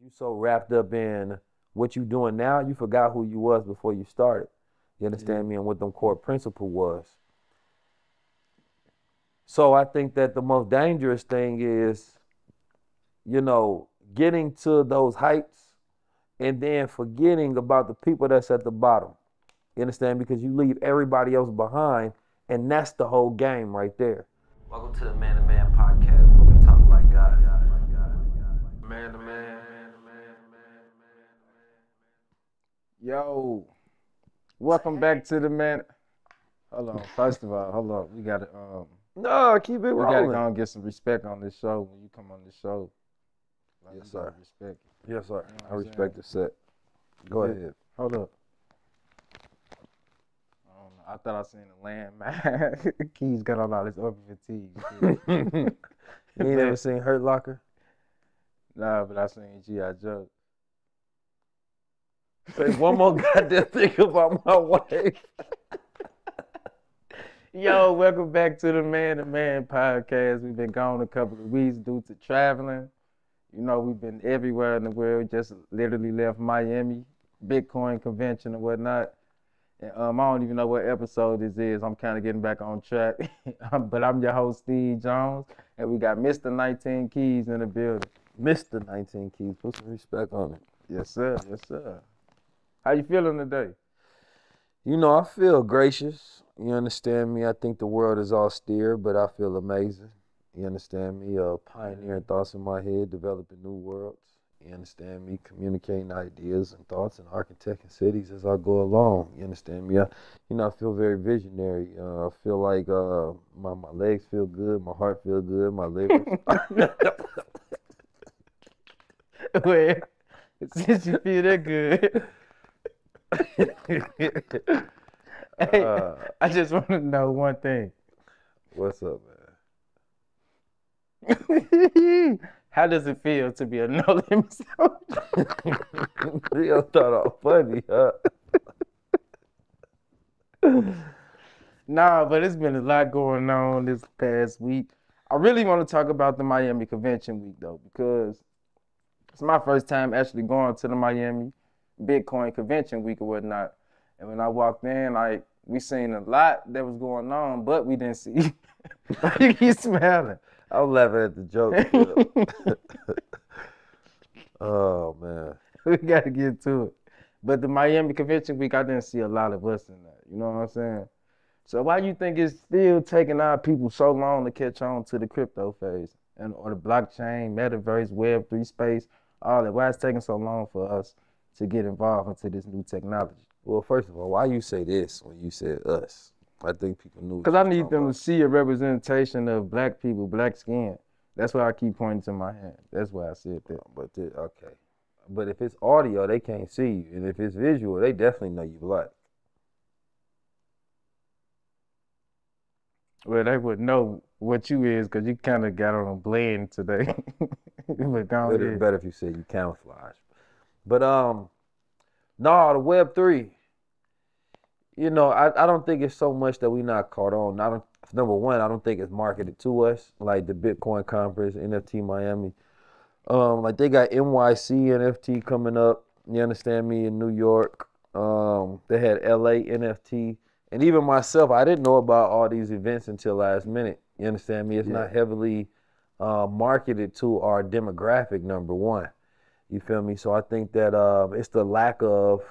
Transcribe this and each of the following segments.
You so wrapped up in what you doing now, you forgot who you was before you started. You Yeah. understand me? And what them core principle was. So I think that the most dangerous thing is, getting to those heights and then forgetting about the people that's at the bottom. You understand? Because you leave everybody else behind, and that's the whole game right there. Welcome to the Man to Man podcast, where we talk like guys. Man to man. Yo, welcome back to the man. Hold on. First of all, hold on. No, keep it We gotta rolling. go and get some respect on this show when you come on this show. Like, Yes, we gotta sir. respect it. Yes, sir. You know I what I'm respect the set. Go Yeah. ahead. Hold up. I don't know. I thought I seen a landmine. Keys got on all this open fatigue. You ain't never seen Hurt Locker? Nah, but I seen G.I. Joe. Say one more goddamn thing about my wife. Yo, welcome back to the Man to Man podcast. We've been gone a couple of weeks due to traveling. You know, we've been everywhere in the world. Just literally left Miami, Bitcoin convention and whatnot. And I don't even know what episode this is. I'm kind of getting back on track. But I'm your host, Steve Jones, and we got Mr. 19 Keys in the building. Mr. 19 Keys, put some respect on it. Yes, sir. Yes, sir. How you feeling today? I feel gracious. You understand me? I think the world is austere, but I feel amazing. You understand me? Pioneering thoughts in my head, developing new worlds. You understand me? Communicating ideas and thoughts and architecting cities as I go along. You understand me? I feel very visionary. I feel like my legs feel good, my heart feel good, my liver. Well, since you feel that good. Hey, I just want to know one thing. What's up, How does it feel to be a no limit soldier? man? You thought off funny, huh? Nah, but it's been a lot going on this past week. I really want to talk about the Miami Convention Week though, because it's my first time actually going to the Miami Bitcoin Convention Week or whatnot. And when I walked in, like, we seen a lot that was going on, but we didn't see. You keep smiling. I'm laughing at the joke. Oh man. We got to get to it. But the Miami Convention Week, I didn't see a lot of us in that. You know what I'm saying? So why you think it's still taking our people so long to catch on to the crypto phase and or the blockchain, metaverse, Web3 space, all that? Why it's taking so long for us to get involved into this new technology? Well, first of all, why you say this when you said us? I think people knew. Because I need them to see a representation of black people, black skin. That's why I keep pointing to my hand. That's why I said that. Okay. But if it's audio, they can't see you, and if it's visual, they definitely know you black. Well, they would know what you is because you kind of got on a blend today. But go It'd be ahead. better if you said you camouflage. But no, the Web3. I don't think it's so much that we not caught on. Number one, I don't think it's marketed to us like the Bitcoin conference, NFT Miami. Like they got NYC NFT coming up. You understand me, in New York. They had LA NFT, and even myself, I didn't know about all these events until last minute. You understand me? It's not heavily marketed to our demographic. Number one, you feel me? So I think that it's the lack of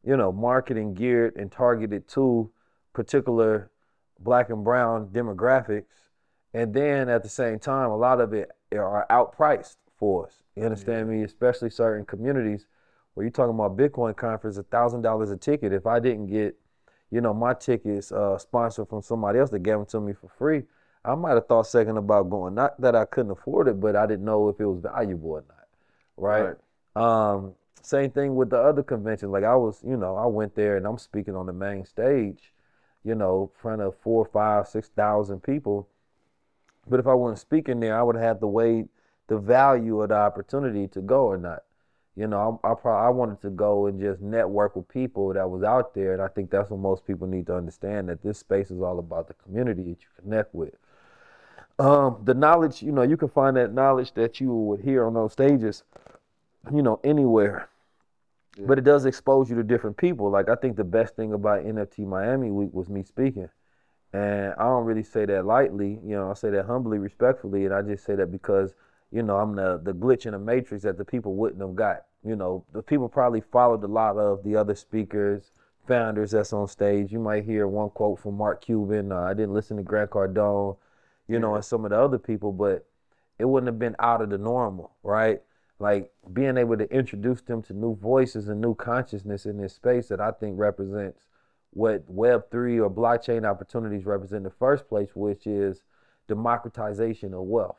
marketing geared and targeted to particular black and brown demographics. And then at the same time, a lot of it are outpriced for us. You understand me? Especially certain communities where you're talking about Bitcoin conference, $1,000 a ticket. If I didn't get, my tickets sponsored from somebody else that gave them to me for free, I might have thought second about going. Not that I couldn't afford it, but I didn't know if it was valuable or not. Right? Same thing with the other conventions. Like I went there and I'm speaking on the main stage, in front of 4, 5, 6,000 people. But if I wasn't speaking there, I would have to weigh the value of the opportunity to go or not. I wanted to go and just network with people that was out there, and I think that's what most people need to understand, that this space is all about the community that you connect with. The knowledge, you can find that knowledge that you would hear on those stages, anywhere. Yeah. But it does expose you to different people. Like I think the best thing about NFT Miami Week was me speaking. And I don't really say that lightly, I say that humbly, respectfully, and I just say that because, I'm the glitch in the matrix that the people wouldn't have got. The people probably followed a lot of the other speakers, founders that's on stage. You might hear one quote from Mark Cuban. I didn't listen to Grant Cardone, Yeah. and some of the other people, but it wouldn't have been out of the normal, right? Like being able to introduce them to new voices and new consciousness in this space that I think represents what Web3 or blockchain opportunities represent in the first place, which is democratization of wealth,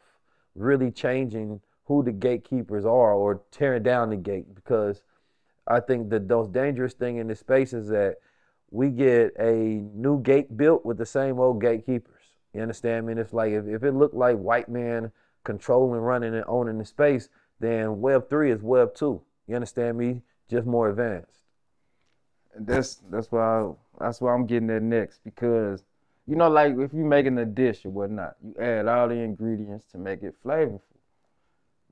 really changing who the gatekeepers are or tearing down the gate. Because I think the most dangerous thing in this space is that we get a new gate built with the same old gatekeepers. You understand me? And it's like if it looked like white man controlling, running, and owning the space, then Web3 is Web2. You understand me? Just more advanced. And that's why I'm getting that next because like if you making a dish or whatnot, you add all the ingredients to make it flavorful.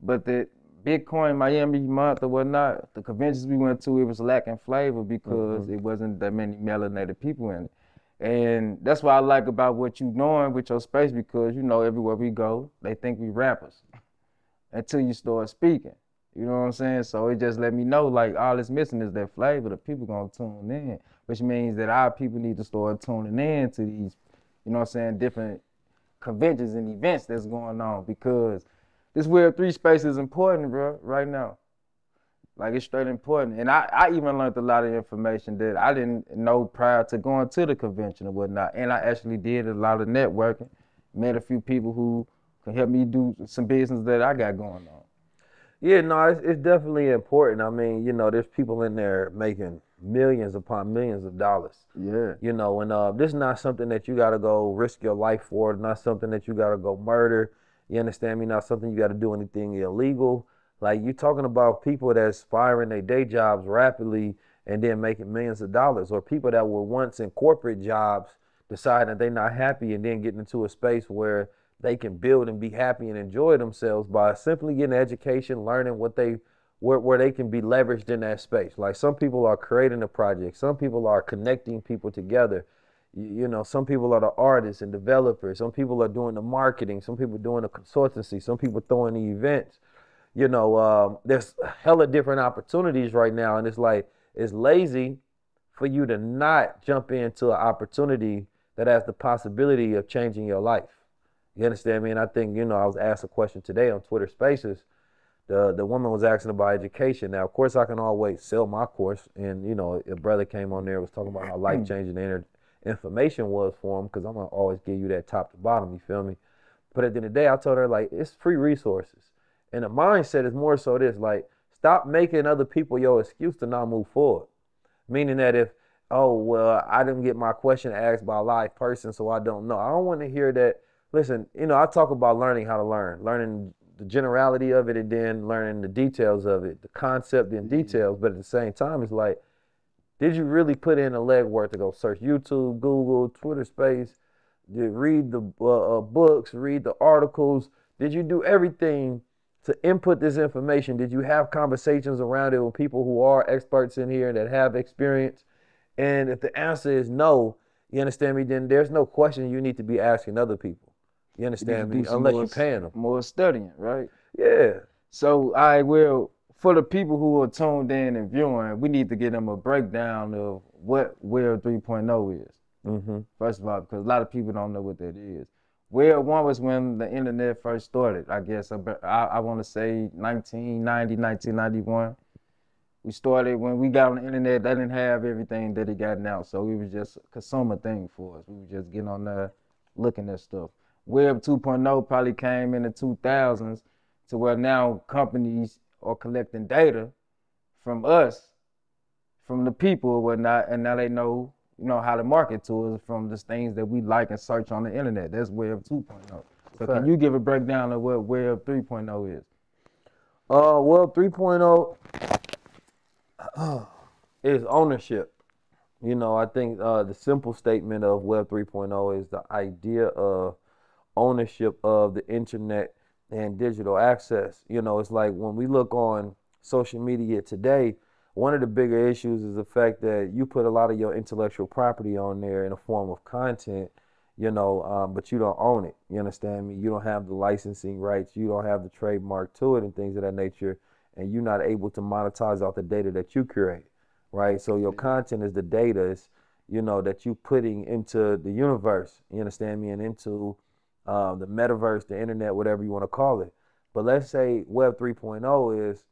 But the Bitcoin Miami month or whatnot, the conventions we went to, it was lacking flavor because it wasn't that many melanated people in it. And that's what I like about what you doing with your space because everywhere we go, they think we rappers until you start speaking. You know what I'm saying? So it just let me know like all it's missing is that flavor. The people gonna tune in, which means that our people need to start tuning in to these, different conventions and events that's going on because this Web3 space is important, bro, right now. Like it's straight important. And I even learned a lot of information that I didn't know prior to going to the convention and whatnot. And I actually did a lot of networking, met a few people who can help me do some business that I got going on. Yeah, no, it's definitely important. I mean, there's people in there making millions upon millions of dollars. Yeah. And this is not something that you got to go risk your life for. Not something that you got to go murder. You understand me? Not something you got to do anything illegal. Like you're talking about people that's firing their day jobs rapidly and then making millions of dollars, or people that were once in corporate jobs deciding that they're not happy and then getting into a space where they can build and be happy and enjoy themselves by simply getting education, learning where they can be leveraged in that space. Like some people are creating a project, some people are connecting people together. Some people are the artists and developers, some people are doing the marketing, some people doing the consultancy, some people throwing the events. There's hella different opportunities right now, and it's like it's lazy for you to not jump into an opportunity that has the possibility of changing your life. You understand me? And I think, I was asked a question today on Twitter Spaces. The woman was asking about education. Now, of course, I can always sell my course. And, a brother came on there was talking about how life changing the information was for him because I'm going to always give you that top to bottom. You feel me? But at the end of the day, I told her, like, it's free resources. And the mindset is more so this, like, stop making other people your excuse to not move forward. Meaning that if, oh, well, I didn't get my question asked by a live person, so I don't know. I don't want to hear that. Listen, I talk about learning how to learning the generality of it and then learning the details of it, the concept and details. But at the same time, it's like, did you really put in the legwork to go search YouTube, Google, Twitter Space, read the books, read the articles? Did you do everything to input this information? Did you have conversations around it with people who are experts in here that have experience? And if the answer is no, you understand me, then there's no question you need to be asking other people. You You need to understand do me? some Unless you're paying them. more studying, right? Yeah. So I will for the people who are tuned in and viewing, we need to give them a breakdown of what Web 3.0 is. Mm-hmm. First of all, because a lot of people don't know what that is. Web 1 was when the internet first started, I guess. I want to say 1990, 1991. We started when we got on the internet, they didn't have everything that it got now. So it was just a consumer thing for us. We were just getting on there looking at stuff. Web 2.0 probably came in the 2000s to where now companies are collecting data from us, from the people or whatnot, and now they know, how to market to us from the things that we like and search on the internet. That's Web 2.0. So can you give a breakdown of what Web 3.0 is? Web 3.0 is ownership. I think the simple statement of Web 3.0 is the idea of ownership of the internet and digital access. You know, it's like when we look on social media today, one of the bigger issues is the fact that you put a lot of your intellectual property on there in a form of content, but you don't own it. You understand me? You don't have the licensing rights. You don't have the trademark to it and things of that nature, and you're not able to monetize off the data that you create, right? So your content is the data, that you putting into the universe. You understand me? And into the metaverse, the internet, whatever you want to call it. But let's say Web 3.0 is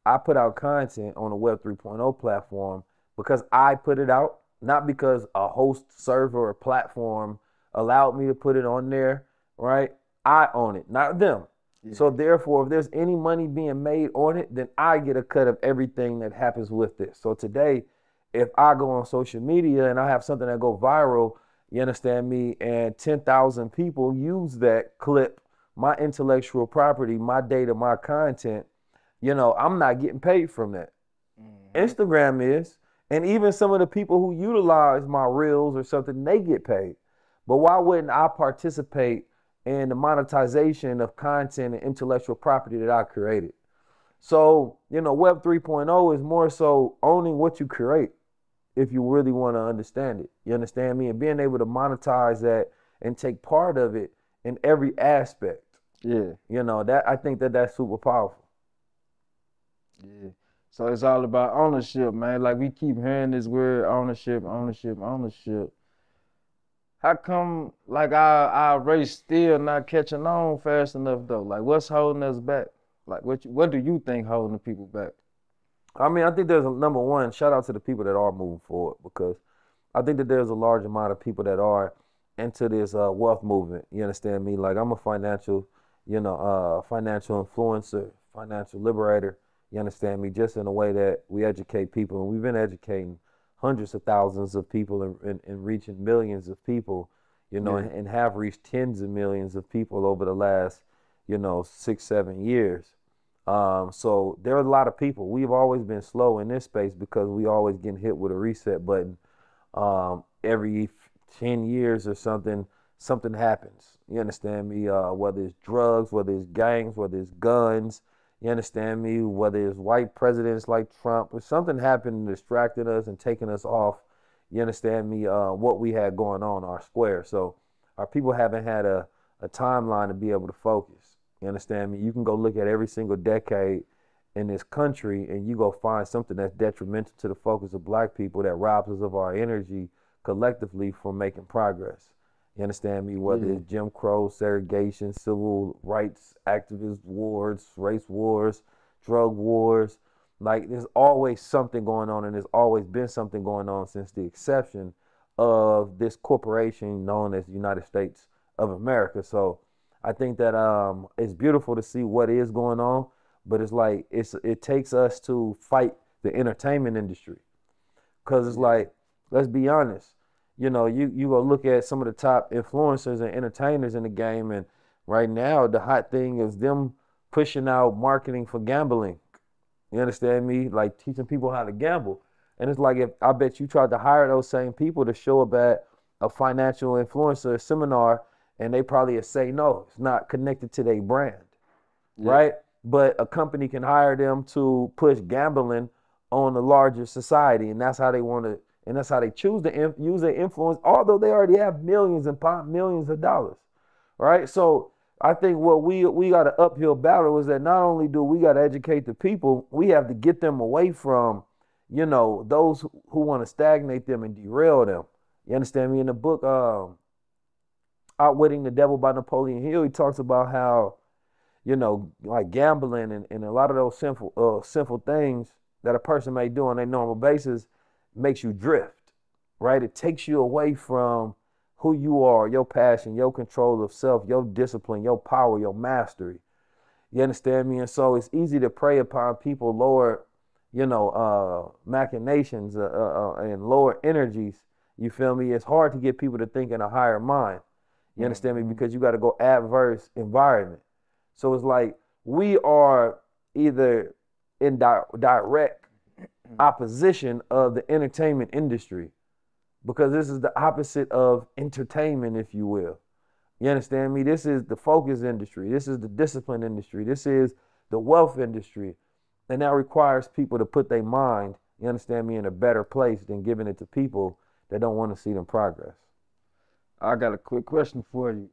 I put out content on a Web 3.0 platform because I put it out, not because a host, server, or platform allowed me to put it on there, right? I own it, not them. Yeah. So therefore, if there's any money being made on it, then I get a cut of everything that happens with this. So today, if I go on social media and I have something that go viral, you understand me, and 10,000 people use that clip, my intellectual property, my data, my content, I'm not getting paid from that. Mm-hmm. Instagram is, and even some of the people who utilize my reels or something, they get paid. But why wouldn't I participate in the monetization of content and intellectual property that I created? So, Web 3.0 is more so owning what you create if you really want to understand it. You understand me? And being able to monetize that and take part of it in every aspect. Yeah. I think that's super powerful. Yeah. So it's all about ownership, man. Like we keep hearing this word ownership. How come like our race still not catching on fast enough though? Like what's holding us back? Like what do you think holding the people back? I mean, I think there's number one, shout out to the people that are moving forward, because I think that there's a large amount of people that are into this wealth movement. You understand me? Like I'm a financial influencer, financial liberator. You understand me? Just in a way that we educate people, and we've been educating hundreds of thousands of people and reaching millions of people, and have reached tens of millions of people over the last, 6-7 years. So there are a lot of people. We've always been slow in this space because we always get hit with a reset button. Every 10 years or something happens. You understand me? Whether it's drugs, whether it's gangs, whether it's guns, you understand me? Whether it's white presidents like Trump, or something happened distracting us and taking us off, you understand me, what we had going on, our square. So our people haven't had a timeline to be able to focus. You understand me? You can go look at every single decade in this country and you go find something that's detrimental to the focus of black people that robs us of our energy collectively from making progress. You understand me? Whether it's Jim Crow, segregation, civil rights, activist wars, race wars, drug wars. Like there's always something going on, and there's always been something going on since the inception of this corporation known as the United States of America. So I think that it's beautiful to see what is going on, but it's like it takes us to fight the entertainment industry. Because it's like, let's be honest, you go look at some of the top influencers and entertainers in the game, and right now the hot thing is them pushing out marketing for gambling. You understand me? Like teaching people how to gamble. And it's like, if I bet you tried to hire those same people to show up at a financial influencer seminar, and they probably say no, it's not connected to their brand, right? But a company can hire them to push gambling on the larger society, and that's how they want to. And that's how they choose to use their influence, although they already have millions and millions of dollars, right? So I think what we got an uphill battle is that not only do we got to educate the people, we have to get them away from, those who want to stagnate them and derail them. You understand me? In the book, Outwitting the Devil by Napoleon Hill, he talks about how, like gambling and a lot of those sinful things that a person may do on a normal basis makes you drift, right? It takes you away from who you are, your passion, your control of self, your discipline, your power, your mastery. You understand me? And so it's easy to prey upon people lower, machinations and lower energies. You feel me? It's hard to get people to think in a higher mind. You understand me? Because you got to go adverse environment. So it's like we are either in direct opposition of the entertainment industry, because this is the opposite of entertainment, if you will. You understand me? This is the focus industry. This is the discipline industry. This is the wealth industry. And that requires people to put their mind, you understand me, in a better place than giving it to people that don't want to see them progress. I got a quick question for you.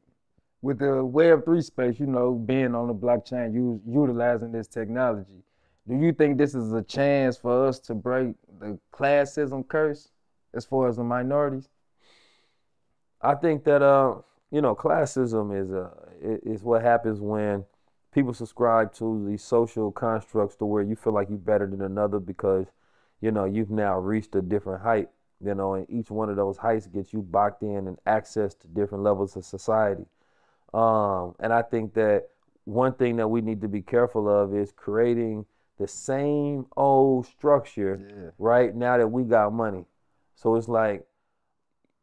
With the Web3 space, being on the blockchain, utilizing this technology, do you think this is a chance for us to break the classism curse as far as the minorities? I think that classism is what happens when people subscribe to these social constructs to where you feel like you're better than another because you've now reached a different height, and each one of those heights gets you boxed in and access to different levels of society. And I think that one thing that we need to be careful of is creating the same old structure, Yeah. right now that we got money. So it's like,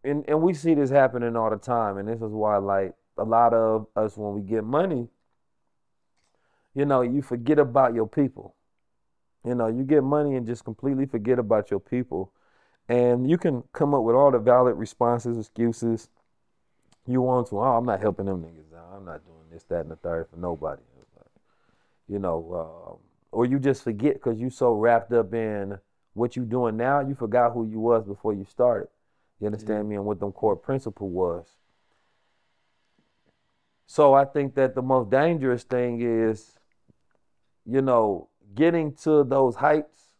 and we see this happening all the time, and this is why, like, a lot of us, when we get money, you forget about your people. You get money and just completely forget about your people. And you can come up with all the valid responses, excuses you want to. Oh, I'm not helping them niggas out. I'm not doing this, that, and the third for nobody. Or you just forget because you so wrapped up in what you doing now, you forgot who you was before you started. You understand me? And what them core principle was. So I think that the most dangerous thing is, getting to those heights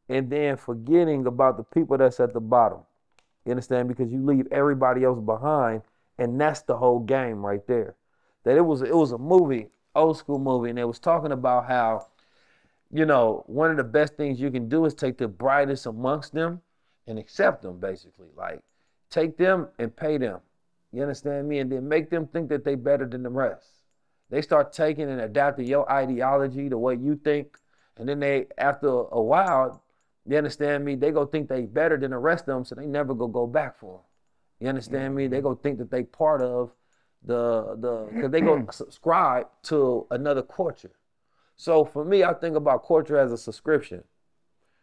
and then forgetting about the people that's at the bottom. You understand? Because you leave everybody else behind, and that's the whole game right there. That it was a movie, old school movie, and it was talking about how, one of the best things you can do is take the brightest amongst them and accept them, basically. Like, take them and pay them. You understand me? And then make them think that they better than the rest. They start taking and adapting your ideology, the way you think, and then they, after a while, you understand me, they go think they better than the rest of them, so they never go back for them. You understand me? They go think that they part of because they go subscribe to another culture. So for me, I think about culture as a subscription.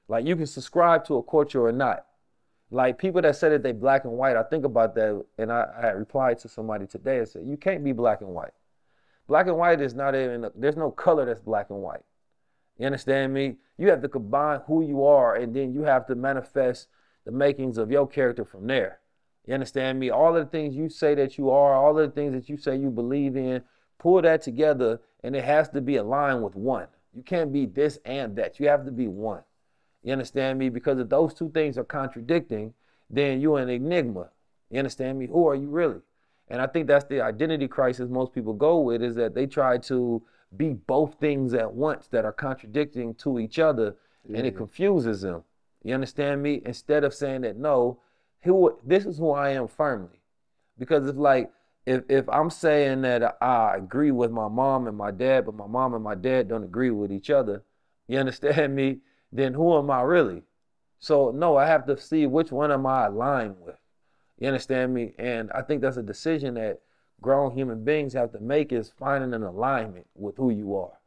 Like, you can subscribe to a culture or not. Like, people that say that they black and white, I think about that, and I replied to somebody today and said, you can't be black and white. Black and white is not even, there's no color that's black and white. You understand me? You have to combine who you are, and then you have to manifest the makings of your character from there. You understand me? All of the things you say that you are, all of the things that you say you believe in, pull that together, and it has to be aligned with one. You can't be this and that. You have to be one. You understand me? Because if those two things are contradicting, then you're an enigma. You understand me? Who are you really? And I think that's the identity crisis most people go with, is that they try to be both things at once that are contradicting to each other, and it confuses them. You understand me? Instead of saying that, no, this is who I am firmly. Because if I'm saying that I agree with my mom and my dad, but my mom and my dad don't agree with each other, you understand me? Then who am I really? So no, I have to see which one am I aligned with. You understand me? And I think that's a decision that grown human beings have to make, is finding an alignment with who you are.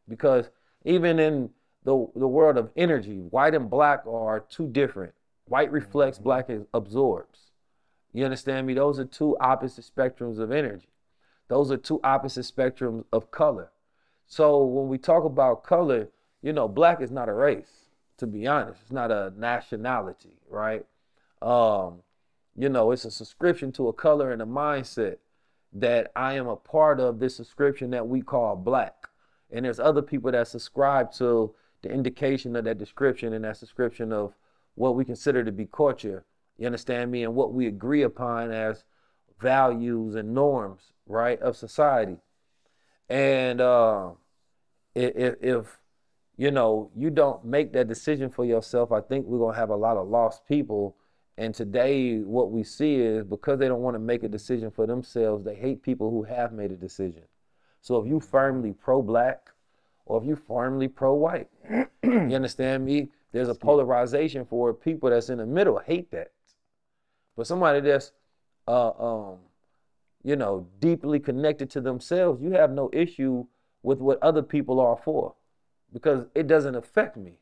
Because even in the world of energy, white and black are two different. White reflects, black absorbs. You understand me? Those are two opposite spectrums of energy. Those are two opposite spectrums of color. So when we talk about color, black is not a race, to be honest. It's not a nationality, right? It's a subscription to a color and a mindset that I am a part of this subscription that we call black. And there's other people that subscribe to the indication of that description and that subscription of what we consider to be culture. You understand me? And what we agree upon as values and norms, right, of society. And if you don't make that decision for yourself, I think we're gonna have a lot of lost people. And today, what we see is, because they don't want to make a decision for themselves, they hate people who have made a decision. So if you firmly pro-black, or if you firmly pro-white, you understand me? There's a polarization for people that's in the middle hate that. But somebody that's deeply connected to themselves, you have no issue with what other people are for, because it doesn't affect me.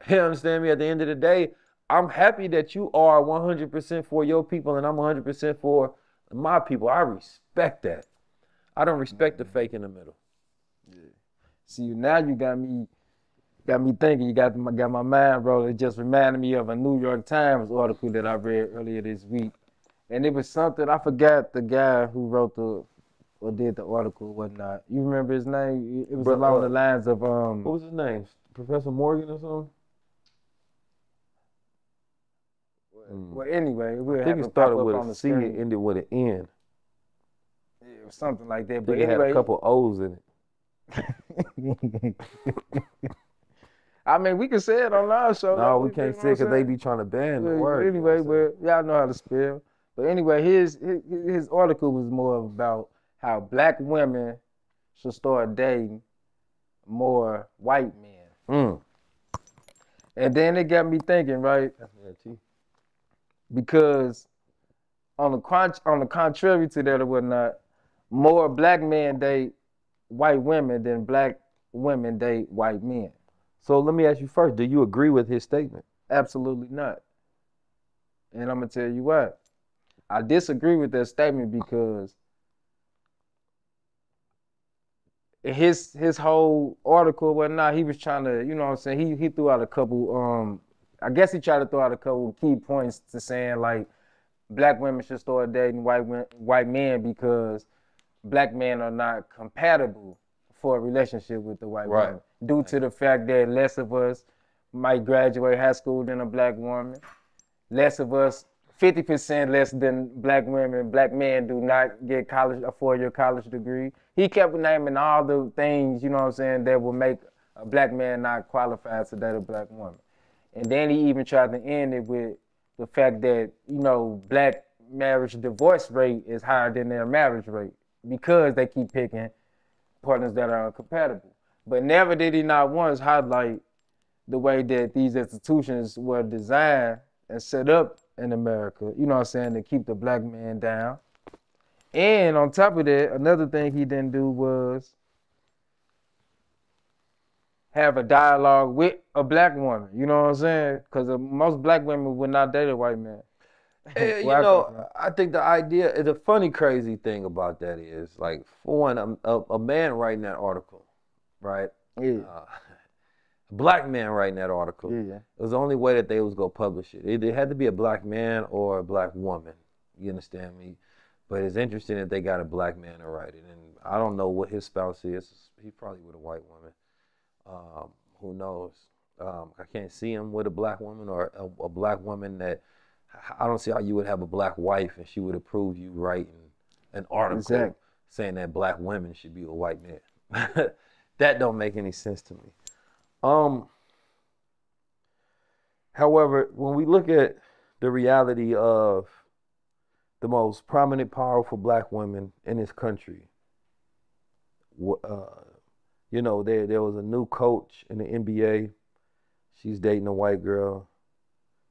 You understand me? At the end of the day, I'm happy that you are 100% for your people and I'm 100% for my people, I respect that. I don't respect the fake in the middle. See, now you got me thinking. You got my mind rolling. It just reminded me of a New York Times article that I read earlier this week, and it was something I forgot the guy who wrote or did the article or whatnot. You remember his name? It was along the lines of What was his name? Professor Morgan or something? Well, anyway, I think it started with a C and ended with an N. Yeah, something like that. But it had a couple O's in it. I mean, we can say it on our show. No, we can't say it because they be trying to ban the word. Anyway, well, y'all know how to spell. But anyway, his article was more about how black women should start dating more white men. And then it got me thinking, right? Because on the contrary to that or whatnot, more black men date white women than black women date white men. So let me ask you first, do you agree with his statement? Absolutely not. And I'm going to tell you what. I disagree with that statement because his whole article, whatnot, he was trying to, you know what I'm saying, he threw out a couple, I guess he tried to throw out a couple key points to saying like black women should start dating white men because black men are not compatible for a relationship with the white woman due to the fact that less of us might graduate high school than a black woman. Less of us, 50% less than black women, black men do not get a 4-year college degree. He kept naming all the things, you know what I'm saying, that will make a black man not qualified to date a black woman. And then he even tried to end it with the fact that, you know, black marriage divorce rate is higher than their marriage rate because they keep picking partners that are incompatible. But never did he not once highlight the way that these institutions were designed and set up in America, you know what I'm saying, to keep the black man down. And on top of that, another thing he didn't do was have a dialogue with a black woman, you know what I'm saying? Because most black women would not date a white man. You know, I think the funny, crazy thing about that is, like, for one, a man writing that article, right? Yeah. A black man writing that article. Yeah. It was the only way that they was going to publish it. It had to be a black man or a black woman. You understand me? But it's interesting that they got a black man to write it. And I don't know what his spouse is. He's probably with a white woman. Who knows? I can't see him with a black woman or a black woman that, I don't see how you would have a black wife and she would approve you writing an article saying that black women should be with white men. That don't make any sense to me. However, when we look at the reality of the most prominent, powerful black women in this country, you know, there was a new coach in the NBA. She's dating a white girl.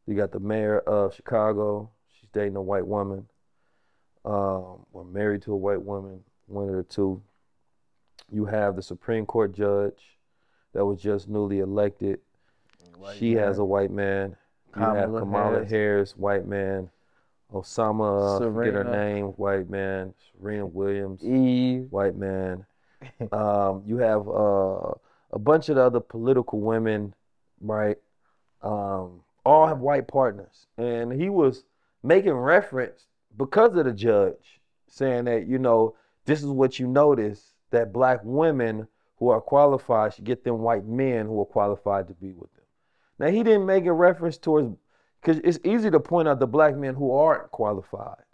You got the mayor of Chicago. She's dating a white woman. Or married to a white woman, one of the two. You have the Supreme Court judge that was just newly elected. She has a white man. You have Kamala Harris, white man. Osama, forget her name, white man. Serena Williams, white man. You have a bunch of the other political women, right? All have white partners. And he was making reference because of the judge, saying that, you know, this is what you notice, that black women who are qualified should get them white men who are qualified to be with them. Now, he didn't make a reference towards, because it's easy to point out the black men who aren't qualified.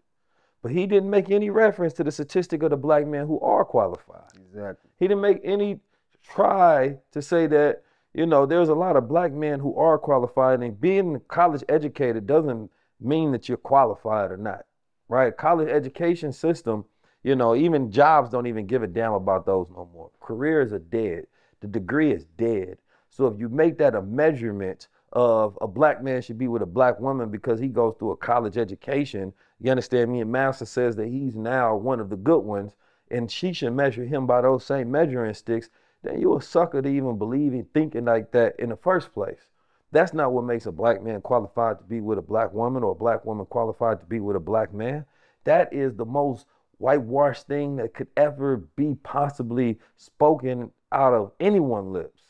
But he didn't make any reference to the statistic of the black men who are qualified. Exactly. He didn't make any try to say that, you know, there's a lot of black men who are qualified, and being college educated doesn't mean that you're qualified or not, right? College education system, you know, even jobs don't even give a damn about those no more. Careers are dead. The degree is dead. So if you make that a measurement of a black man should be with a black woman because he goes through a college education, you understand me? And Master says that he's now one of the good ones, and she should measure him by those same measuring sticks, then you're a sucker to even believe in thinking like that in the first place. That's not what makes a black man qualified to be with a black woman or a black woman qualified to be with a black man. that is the most whitewashed thing that could ever be possibly spoken out of anyone's lips.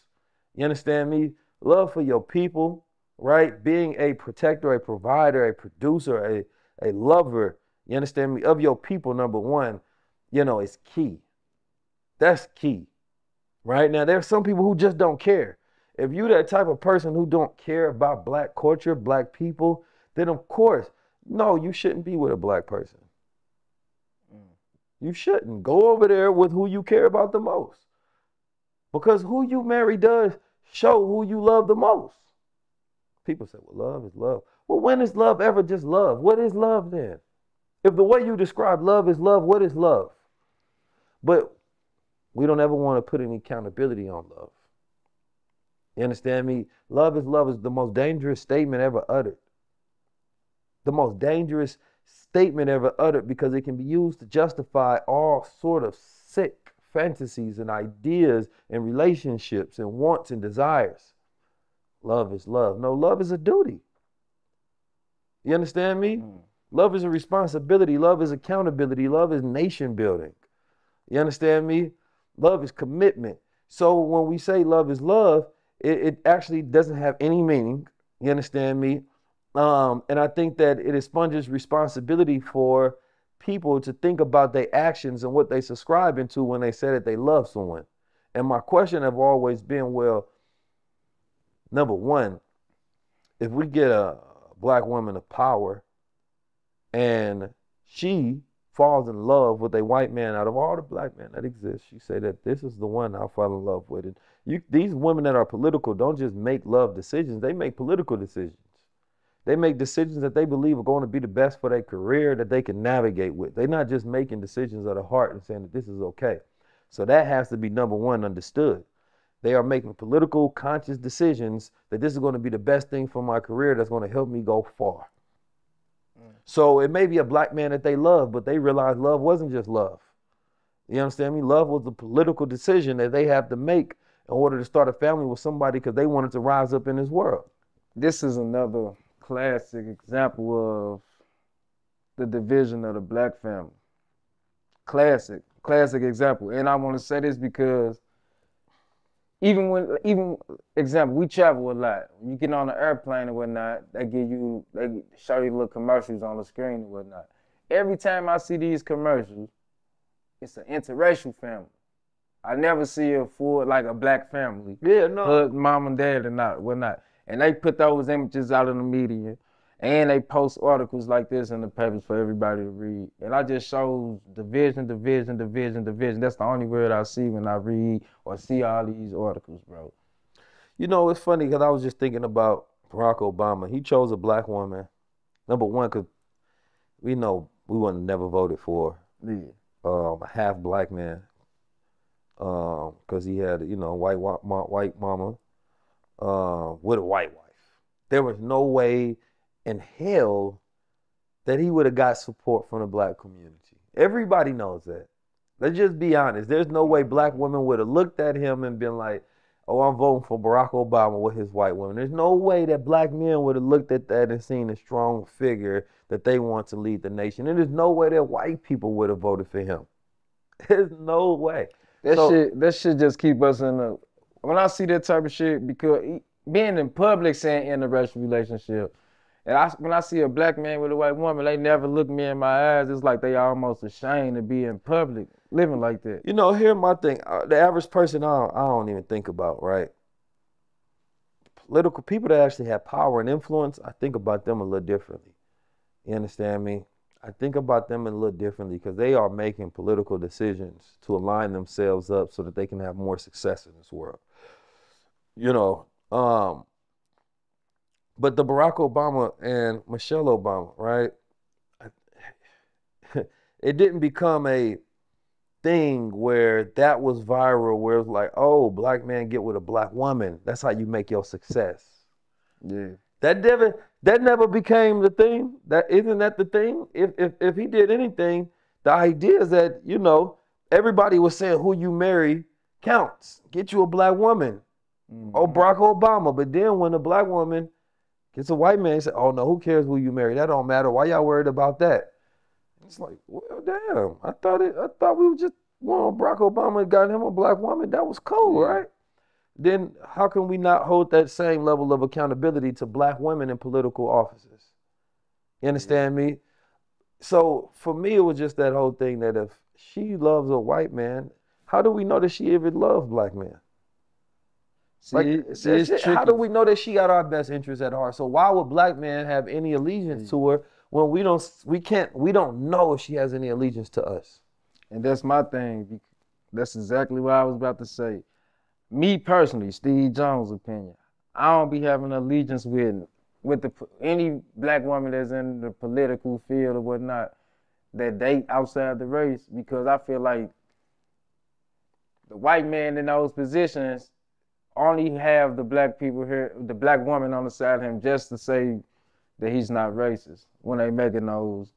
You understand me? Love for your people, right? Being a protector, a provider, a producer, a lover, you understand me, of your people, number one, is key. That's key. Right? Now, there's some people who just don't care. If you're that type of person who don't care about black culture, black people, then of course, no, you shouldn't be with a black person. You shouldn't. Go over there with who you care about the most. Because who you marry does show who you love the most. People say, well, love is love. Well, when is love ever just love? What is love then? If the way you describe love is love, what is love? But we don't ever want to put any accountability on love. You understand me? Love is the most dangerous statement ever uttered. The most dangerous statement ever uttered because it can be used to justify all sort of sick fantasies and ideas and relationships and wants and desires. Love is love. No, love is a duty. You understand me? Love is a responsibility. Love is accountability. Love is nation building. You understand me? Love is commitment. So when we say love is love, it actually doesn't have any meaning. You understand me? And I think that it expunges responsibility for people to think about their actions and what they subscribe into when they say that they love someone. And my question have always been, well, number one, if we get a black woman of power and she falls in love with a white man, out of all the black men that exist, she say that this is the one I'll fall in love with. And these women that are political don't just make love decisions, they make political decisions. They make decisions that they believe are going to be the best for their career that they can navigate with. They're not just making decisions of the heart and saying that this is okay. So that has to be number one understood. They are making political conscious decisions that this is going to be the best thing for my career that's going to help me go far. So it may be a black man that they love, but they realize love wasn't just love. You understand me? Love was the political decision that they have to make in order to start a family with somebody because they wanted to rise up in this world. This is another classic example of the division of the black family. Classic example. And I want to say this because even example, we travel a lot. When you get on an airplane and whatnot, they show you little commercials on the screen and whatnot. Every time I see these commercials, it's an interracial family. I never see a full, like a black family. Yeah, no. Mom and dad and whatnot. And they put those images out in the media. And they post articles like this in the papers for everybody to read. And I just shows division. That's the only word I see when I read or see all these articles, bro. You know, it's funny because I was just thinking about Barack Obama. He chose a black woman. Number one, because we know we wouldn't never voted for a half black man. Because he had, white mama with a white wife. There was no way in hell that he would have got support from the black community. Everybody knows that. Let's just be honest. There's no way black women would have looked at him and been like, oh, I'm voting for Barack Obama with his white woman. There's no way that black men would have looked at that and seen a strong figure that they want to lead the nation. And there's no way that white people would have voted for him. There's no way. That shit just keep us in the... When I see that type of shit, because being in public saying interracial relationship, and when I see a black man with a white woman, they never look me in my eyes. It's like they almost ashamed to be in public living like that. Here's my thing. The average person, I don't even think about, right? Political people that actually have power and influence, I think about them a little differently. You understand me? I think about them a little differently because they are making political decisions to align themselves up so that they can have more success in this world. But the Barack Obama and Michelle Obama, right? It didn't become a thing where that was viral, where it was like, oh, black man get with a black woman. That's how you make your success. Yeah. That never became the thing. Isn't that the thing? If he did anything, the idea is that, everybody was saying who you marry counts. Get you a black woman. Mm-hmm. Oh, Barack Obama. But then when a black woman gets a white man, say, oh no, who cares who you marry? That don't matter. Why y'all worried about that? It's like, well, damn. I thought we were just well, Barack Obama got him a black woman. That was cool, Yeah. right? Then how can we not hold that same level of accountability to black women in political offices? You understand me? So for me, it was just that whole thing that if she loves a white man, how do we know that she even loves black men? Like See, it's how do tricky. we know that she got our best interests at heart? So why would black men have any allegiance to her when we don't know if she has any allegiance to us? And that's my thing. That's exactly what I was about to say. Me personally, Steve Jones' opinion, I don't be having allegiance with any black woman that's in the political field or whatnot that date outside the race, because I feel like the white man in those positions only have the black people here, the black woman on the side of him, just to say that he's not racist when they making those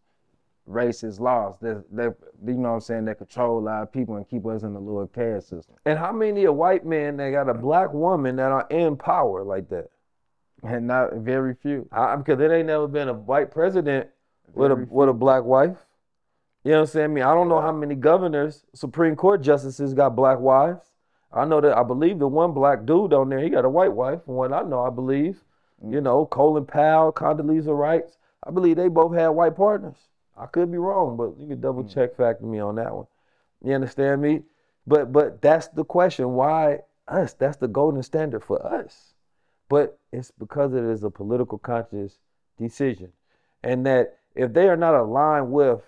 racist laws that you know what I'm saying, that control our people and keep us in the lower caste system. And how many a white men that got a black woman that are in power like that? And not very few. Because there ain't never been a white president with Very a few. black wife. You know what I'm saying? I mean, I don't know how many governors, Supreme Court justices got black wives. I believe the one black dude on there, he got a white wife. From what I know, I believe. You know, Colin Powell, Condoleezza Rice. I believe they both had white partners. I could be wrong, but you can double check fact me on that one. You understand me? But that's the question. Why us? That's the golden standard for us. But it's because it is a political conscious decision. And that if they are not aligned with,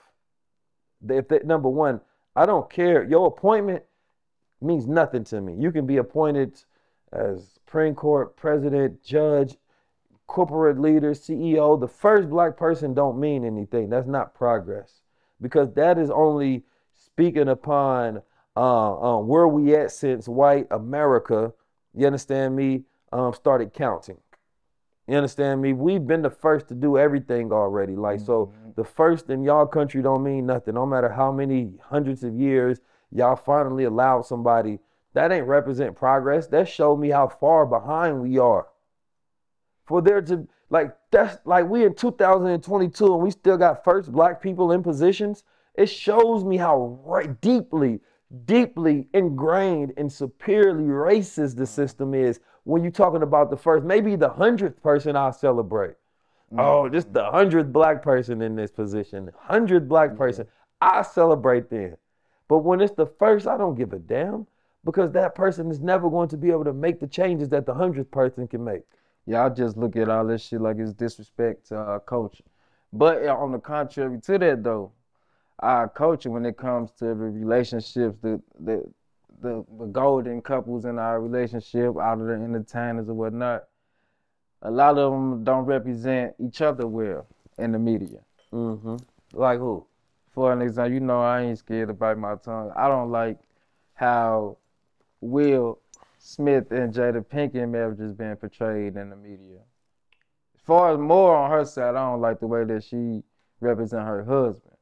number one, I don't care. Your appointment means nothing to me. You can be appointed as Supreme Court, president, judge, corporate leader, CEO. The first black person don't mean anything. That's not progress. Because that is only speaking upon where we at since white America, you understand me, started counting. You understand me? We've been the first to do everything already. Like, so the first in y'all country don't mean nothing. No matter how many hundreds of years y'all finally allowed somebody, that ain't represent progress. That showed me how far behind we are. For there to, like, that's like we in 2022 and we still got first black people in positions. It shows me how deeply ingrained and superiorly racist the system is when you're talking about the first, maybe the 100th person I'll celebrate. Oh, this the 100th black person in this position, 100th black person. I celebrate then. But when it's the first, I don't give a damn because that person is never going to be able to make the changes that the 100th person can make. Yeah, I just look at all this shit like it's disrespect to our culture. But on the contrary to that, though, our culture, when it comes to the relationships, the golden couples in our relationship, out of the entertainers or whatnot, a lot of them don't represent each other well in the media. Like who? For an example, you know I ain't scared to bite my tongue. I don't like how Will Smith and Jada Pinkett marriage is being portrayed in the media. As far as more on her side, I don't like the way that she represent her husband.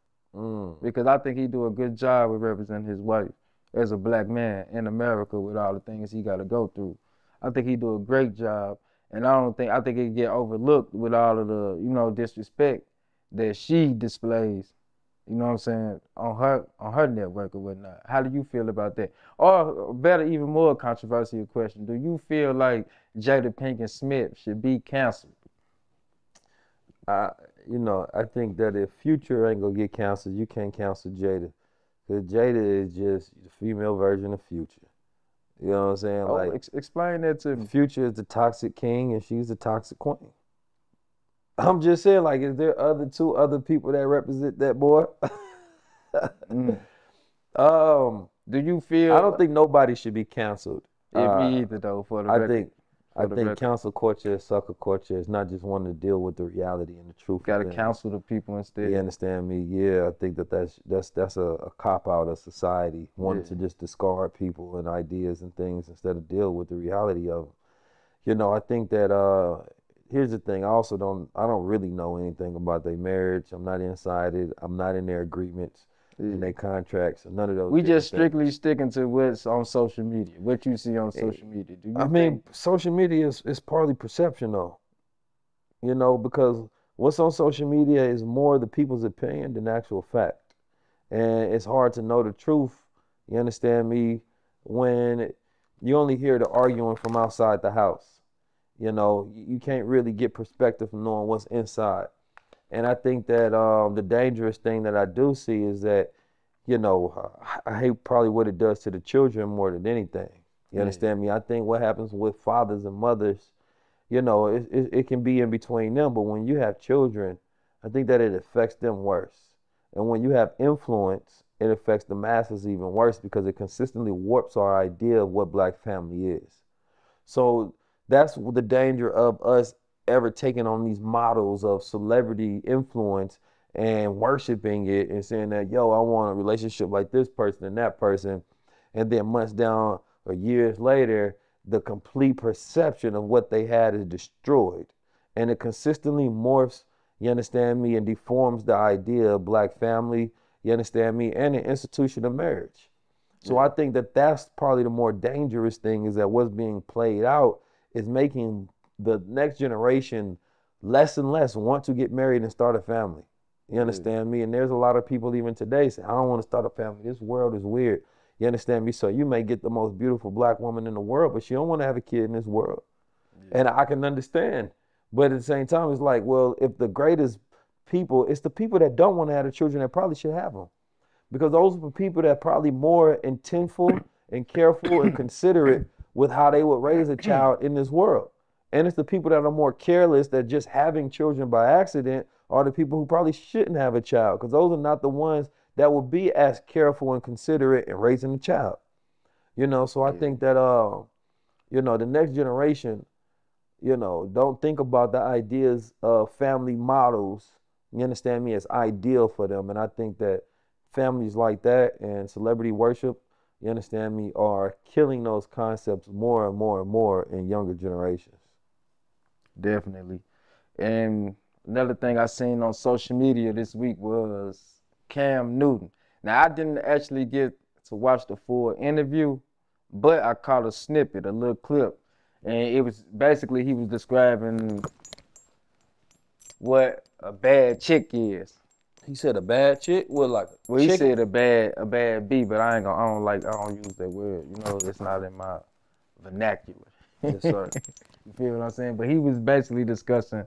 Because I think he do a good job with representing his wife as a black man in America with all the things he got to go through. I think he do a great job, and I think it get overlooked with all of the disrespect that she displays. You know what I'm saying, on her network or whatnot. How do you feel about that? Or better, even more controversial question: do you feel like Jada Pinkett Smith should be canceled? I think that if Future ain't gonna get canceled, you can't cancel Jada. Because Jada is just the female version of Future. You know what I'm saying? Oh, like, explain that to me. Future is the toxic king and she's the toxic queen. I'm just saying, like, is there two other people that represent that boy? Do you feel? I don't think nobody should be canceled. Me either, though. For the record. I think cancel culture, sucker culture is not just wanting to deal with the reality and the truth. Got to counsel the people instead. You understand me? Yeah, I think that's a cop out of society wanting to just discard people and ideas and things instead of deal with the reality of them. I think that here's the thing. I don't really know anything about their marriage. I'm not inside it. I'm not in their agreements. In their contracts, none of those. We just strictly sticking to what's on social media. What you see on social media. Social media is partly perception though. Because what's on social media is more the people's opinion than actual fact. And it's hard to know the truth, you understand me, when you only hear the arguing from outside the house. You know, you can't really get perspective from knowing what's inside. And I think that the dangerous thing that I do see is that, you know, I hate probably what it does to the children more than anything. You Yeah, understand me? I think what happens with fathers and mothers, you know, it can be in between them, but when you have children, I think that it affects them worse. And when you have influence, it affects the masses even worse because it consistently warps our idea of what black family is. So that's the danger of us ever taking on these models of celebrity influence and worshiping it and saying that, yo, I want a relationship like this person and that person. And then months down or years later, the complete perception of what they had is destroyed. And it consistently morphs, you understand me, and deforms the idea of black family, you understand me, and the institution of marriage. So yeah, I think that that's probably the more dangerous thing is that what's being played out is making the next generation less and less want to get married and start a family. You yeah, understand me? And there's a lot of people even today say, I don't want to start a family. This world is weird. You understand me? So you may get the most beautiful black woman in the world, but she don't want to have a kid in this world. yeah, And I can understand. But at the same time, it's like, well, if the greatest people, it's the people that don't want to have the children that probably should have them because those are the people that are probably more intentful and careful and considerate with how they would raise a child in this world. And it's the people that are more careless that just having children by accident are the people who probably shouldn't have a child because those are not the ones that will be as careful and considerate in raising a child. You know, so I yeah. think that you know, the next generation, you know, don't think about the ideas of family models, you understand me, as ideal for them. And I think that families like that and celebrity worship, you understand me, are killing those concepts more and more and more in younger generations. Definitely. And another thing I seen on social media this week was Cam Newton. Now I didn't actually get to watch the full interview, but I caught a snippet, a little clip, and it was basically he was describing what a bad chick is. He said a bad chick with like a Well, he chicken. said a bad B, but I don't use that word. You know, it's not in my vernacular. Yes, sir. You feel what I'm saying? But he was basically discussing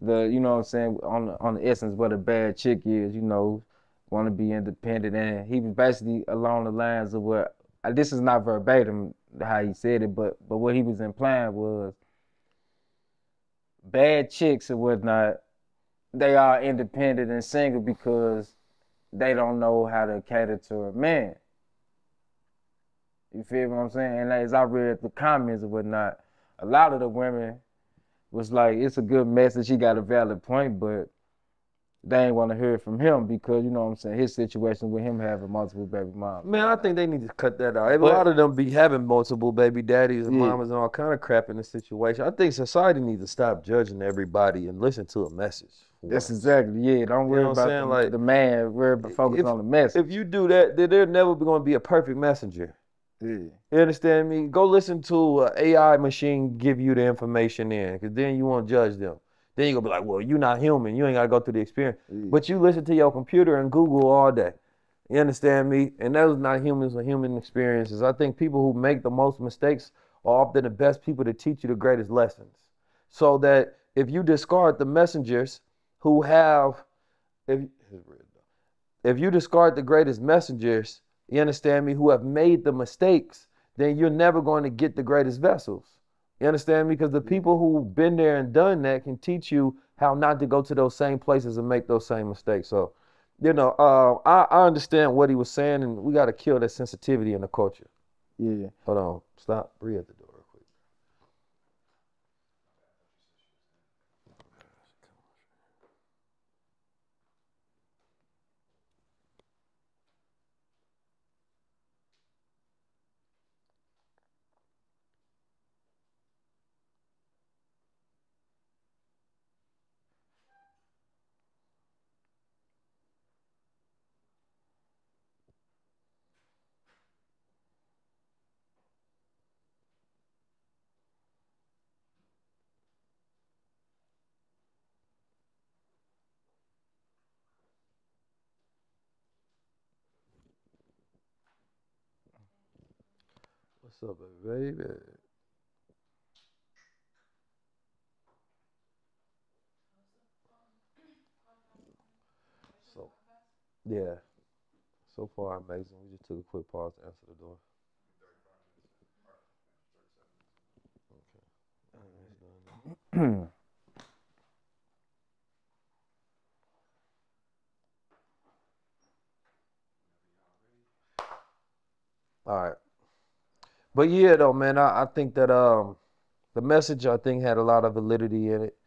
you know what I'm saying, on the essence what a bad chick is, you know, want to be independent. And he was basically along the lines of what, this is not verbatim how he said it, but what he was implying was bad chicks or whatnot, they are independent and single because they don't know how to cater to a man. You feel what I'm saying? And as I read the comments or whatnot, a lot of the women was like, it's a good message, he got a valid point, but they ain't want to hear it from him because, you know what I'm saying, his situation with him having multiple baby moms. Man, I think they need to cut that out. A lot But of them be having multiple baby daddies and yeah, mamas and all kind of crap in this situation. I think society needs to stop judging everybody and listen to a message for that's once. exactly, yeah. Don't You know worry what I'm about saying? Like, the man, worry about focus if on the message. if you do that, then there's never going to be a perfect messenger. Yeah, You understand me? Go listen to an AI machine give you the information in, because then you won't judge them. Then you're gonna be like, well, you're not human. You ain't gotta go through the experience. yeah, But you listen to your computer and Google all day. You understand me? And those not humans or human experiences. I think people who make the most mistakes are often the best people to teach you the greatest lessons. So that if you discard the messengers who have, if if you discard the greatest messengers, you understand me, who have made the mistakes, then you're never going to get the greatest vessels. You understand me? Because the yeah. people who've been there and done that can teach you how not to go to those same places and make those same mistakes. So, you know, I understand what he was saying, and we got to kill that sensitivity in the culture. Yeah. Hold on, stop, breathe at the door real quick. What's up, baby? So, yeah, so far amazing. We just took a quick pause to answer the door. All right. But yeah, though, man, I think that the message I think had a lot of validity in it,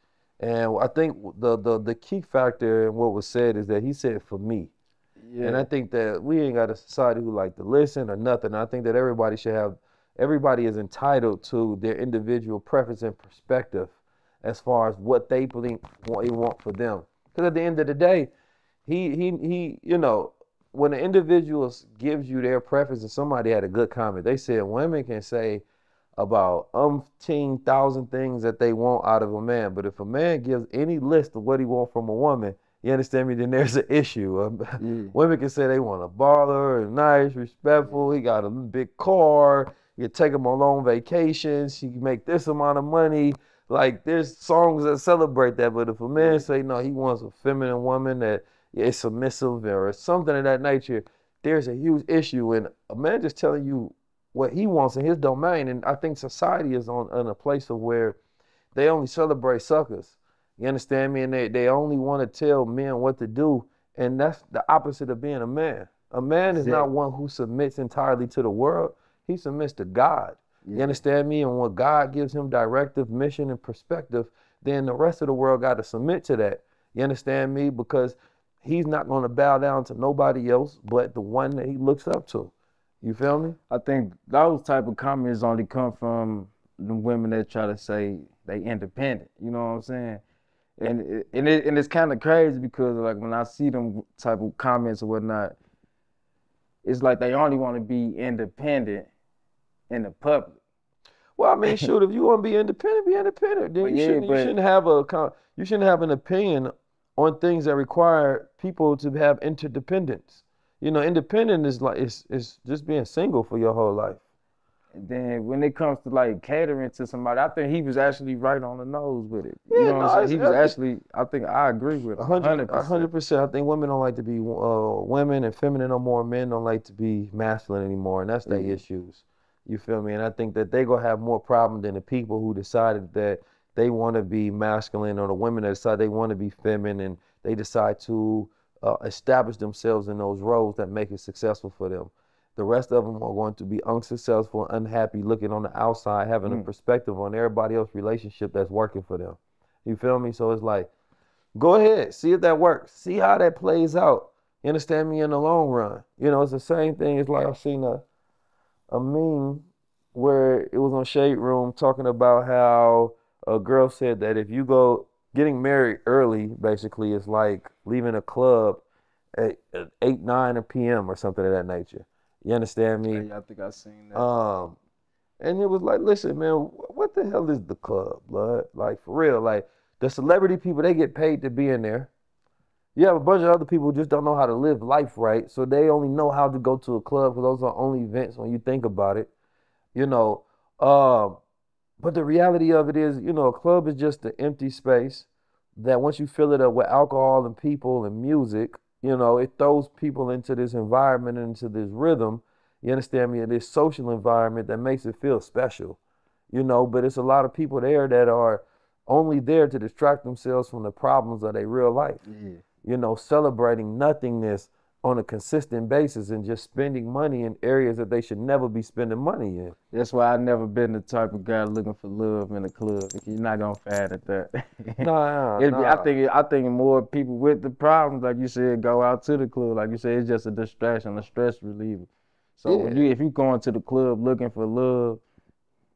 and I think the key factor in what was said is that he said for me, and I Yeah, think that we ain't got a society who like to listen or nothing. I think that everybody is entitled to their individual preference and perspective as far as what they believe what they want for them. Because at the end of the day, when an individual gives you their preference, and somebody had a good comment, they said women can say about umpteen thousand things that they want out of a man, but if a man gives any list of what he wants from a woman, you understand me? Then there's an issue. yeah, Women can say they want a baller, nice, respectful. He got a big car. You can take him on long vacations. He can make this amount of money. Like there's songs that celebrate that. But if a man say no, he wants a feminine woman that is submissive or something of that nature, there's a huge issue. And a man just telling you what he wants in his domain. And I think society is on a place of where they only celebrate suckers. You understand me? And they only want to tell men what to do. And that's the opposite of being a man. A man is not exactly. one who submits entirely to the world. He submits to God. You Yeah, understand me? And when God gives him directive, mission, and perspective, then the rest of the world got to submit to that. You understand me? Because he's not going to bow down to nobody else but the one that he looks up to. You feel me? I think those type of comments only come from the women that try to say they independent. You know what I'm saying? And it's kind of crazy because like when I see them type of comments or whatnot, it's like they only want to be independent in the public. Well, I mean, shoot, if you want to be independent, be independent. Then But yeah, you but shouldn't have you shouldn't have an opinion on things that require people to have interdependence. You know, independent is like it's just being single for your whole life. then when it comes to like catering to somebody, I think he was actually right on the nose with it. You Yeah, know what I'm no, saying? He was actually, I think I agree with a him hundred, a 100%. 100%. I think women don't like to be women and feminine no more. Men don't like to be masculine anymore, and that's their Yeah, issues. You feel me? And I think that they gonna have more problem than the people who decided that they want to be masculine, or the women that decide they want to be feminine, and they decide to establish themselves in those roles that make it successful for them. The rest of them are going to be unsuccessful, unhappy, looking on the outside, having a mm, perspective on everybody else's relationship that's working for them. You feel me? So it's like, go ahead, see if that works. See how that plays out. You understand me in the long run. You know, it's the same thing. It's like I've seen a meme where it was on Shade Room talking about how a girl said that if you go getting married early, basically, is like leaving a club at 8, 9 p.m. or something of that nature. You understand me? yeah, I think I seen that. Um, and it was like, listen, man, what the hell is the club, blood? Like for real, like the celebrity people, they get paid to be in there. You have a bunch of other people who just don't know how to live life right, so they only know how to go to a club because those are only events when you think about it. You know, um, but the reality of it is, a club is just an empty space that once you fill it up with alcohol and people and music, it throws people into this environment, into this rhythm. You understand me? In this social environment that makes it feel special, but it's a lot of people there that are only there to distract themselves from the problems of their real life, Yeah. celebrating nothingness on a consistent basis and just spending money in areas that they should never be spending money in. That's why I never been the type of guy looking for love in a club. If you're not gonna find it that. Nah, It'd be, I nah. think I think more people with the problems, like you said, go out to the club. Like you said, it's just a distraction, a stress reliever. So when Yeah. if you going to the club looking for love,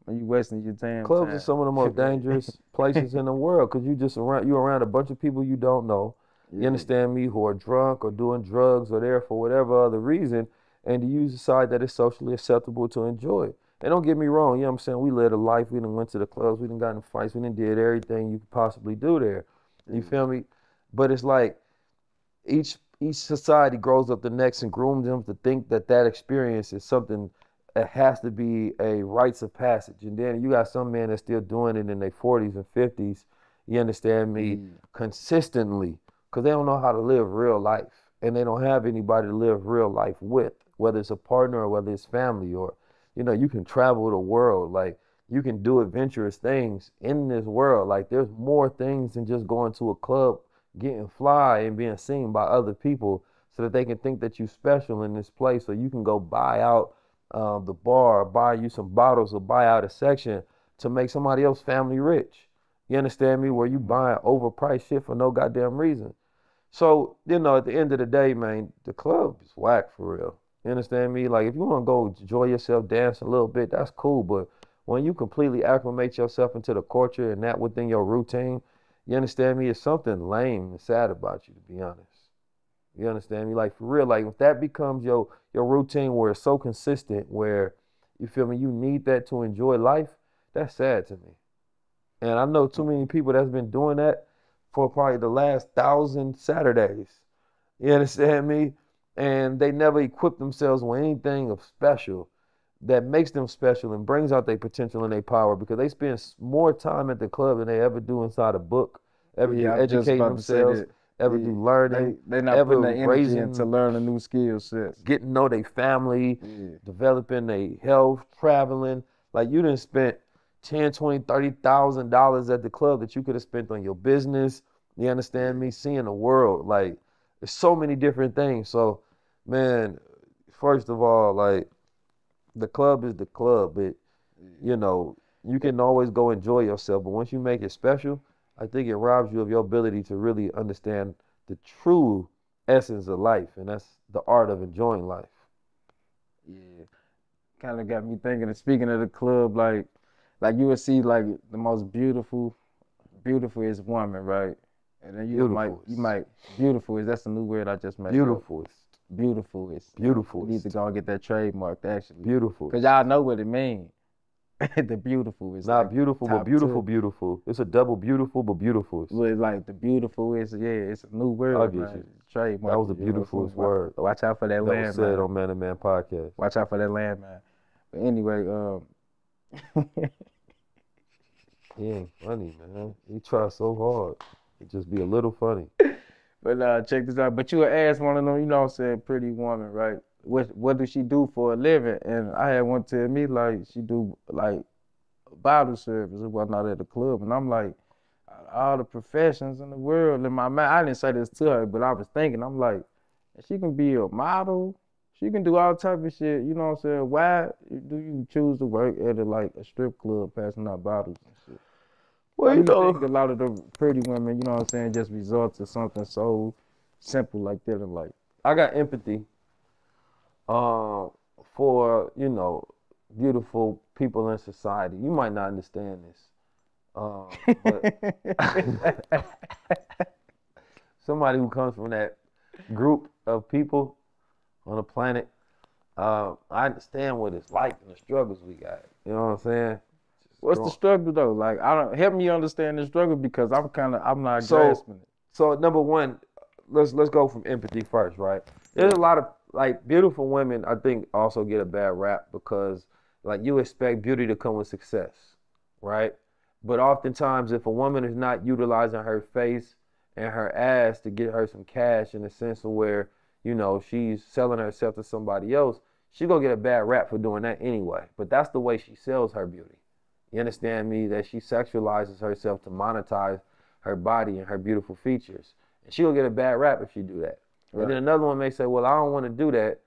you wasting your damn Clubs are time. some of the most dangerous places in the world because you around a bunch of people you don't know. You Yeah, understand me? Who are drunk or doing drugs or there for whatever other reason, and you decide that it's socially acceptable to enjoy it. And don't get me wrong, you know what I'm saying? We lived a life. We done went to the clubs. We done got in fights. We done did everything you could possibly do there. You yeah, feel me? But it's like each society grows up the next and grooms them to think that that experience is something it has to be a rites of passage. And then you got some men that's still doing it in their 40s and 50s, you understand me, consistently, because they don't know how to live real life. And they don't have anybody to live real life with, whether it's a partner or whether it's family or, you can travel the world. Like, you can do adventurous things in this world. Like, there's more things than just going to a club, getting fly and being seen by other people so that they can think that you're special in this place, so you can go buy out the bar, buy you some bottles, or buy out a section to make somebody else family rich. You understand me? Where you buying overpriced shit for no goddamn reason. So, at the end of the day, man, the club is whack for real. You understand me? Like, if you want to go enjoy yourself, dance a little bit, that's cool. But when you completely acclimate yourself into the culture and that within your routine, you understand me? It's something lame and sad about you, to be honest. You understand me? Like, for real, like, if that becomes your routine where it's so consistent, where, you feel me, you need that to enjoy life, that's sad to me. And I know too many people that's been doing that for probably the last 1,000 Saturdays. You understand me? And they never equip themselves with anything of special that makes them special and brings out their potential and their power, because they spend more time at the club than they ever do inside a book, ever do I was just educating about to say themselves, that. ever do learning, They not ever putting the energy into raising, learning new skill sets. getting to know their family, Yeah. developing their health, traveling. Like, you done spent 10, 20, $30,000 at the club that you could have spent on your business. You understand me? Seeing the world. Like, there's so many different things. So, man, first of all, like, the club is the club, but you can always go enjoy yourself. But once you make it special, I think it robs you of your ability to really understand the true essence of life, and that's the art of enjoying life. Yeah. Kind of got me thinking. And speaking of the club, like you would see like the most beautiful is woman, right? And then you might beautiful is that's a new word I just messed up. Beautiful. Beautiful is. Beautiful. You need to go and get that trademarked actually. Beautiful. Cause y'all know what it means. The beautiful is not like beautiful, but top beautiful, two. beautiful. It's a double beautiful, but beautiful. But like the beautiful is, it's a new word. I'll get man. you. Trademark. That was the beautifulest word Watch out for that that was landmine. said on Man to Man podcast. Watch out for that landmine. But anyway, He ain't funny, man. He tries so hard. It just be a little funny. But check this out. But you would ask one of them, what I'm saying, pretty woman, right? What does she do for a living? And I had one tell me like she do like bottle service and whatnot at the club. And I'm like, all the professions in the world in my mind, I didn't say this to her, but I was thinking, I'm like, she can be a model. She can do all type of shit. You know what I'm saying? Why do you choose to work at a strip club passing out bottles and shit? Well, I think a lot of the pretty women, you know what I'm saying, just resort to something so simple like that in life. I got empathy for, beautiful people in society. You might not understand this. But somebody who comes from that group of people on the planet, I understand what it's like and the struggles we got. You know what I'm saying? What's the struggle though? Like, I don't help me understand the struggle because I'm not So- grasping it. So number one, let's go from empathy first, right? There's a lot of like beautiful women, I think, also get a bad rap because like you expect beauty to come with success, right? But oftentimes if a woman is not utilizing her face and her ass to get her some cash, in the sense of where, she's selling herself to somebody else, she gonna get a bad rap for doing that anyway. But that's the way she sells her beauty. You understand me? That she sexualizes herself to monetize her body and her beautiful features. And she'll get a bad rap if she do that. Right. And then another one may say, well, I don't want to do that.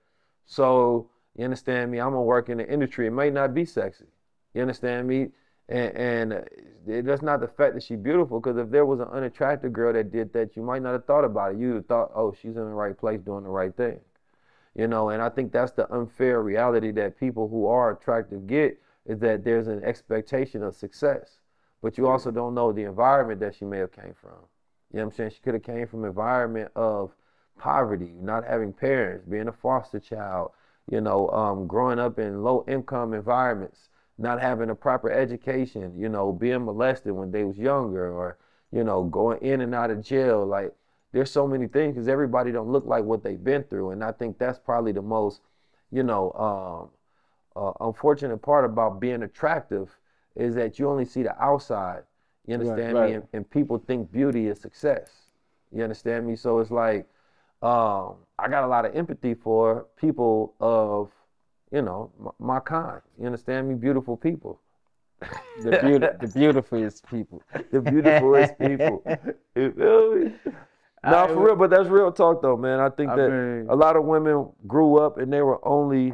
So, you understand me? I'm going to work in the industry. It may not be sexy. You understand me? And that's not the fact that she's beautiful, because if there was an unattractive girl that did that, you might not have thought about it. You'd have thought, oh, she's in the right place doing the right thing. And I think that's the unfair reality that people who are attractive get, is that there's an expectation of success. But you also don't know the environment that she may have came from. You know what I'm saying? She could have came from an environment of poverty, not having parents, being a foster child, growing up in low income environments, not having a proper education, being molested when they was younger, or, going in and out of jail. Like, there's so many things, because everybody don't look like what they've been through. And I think that's probably the most, unfortunate part about being attractive is that you only see the outside. You Right, understand me? right. And people think beauty is success. You understand me? So it's like I got a lot of empathy for people of, my kind. You understand me? Beautiful people. The beautifulest people. The beautifulest people. You feel me? No, for real, but that's real talk though, man. I think I that mean, a lot of women grew up and they were only,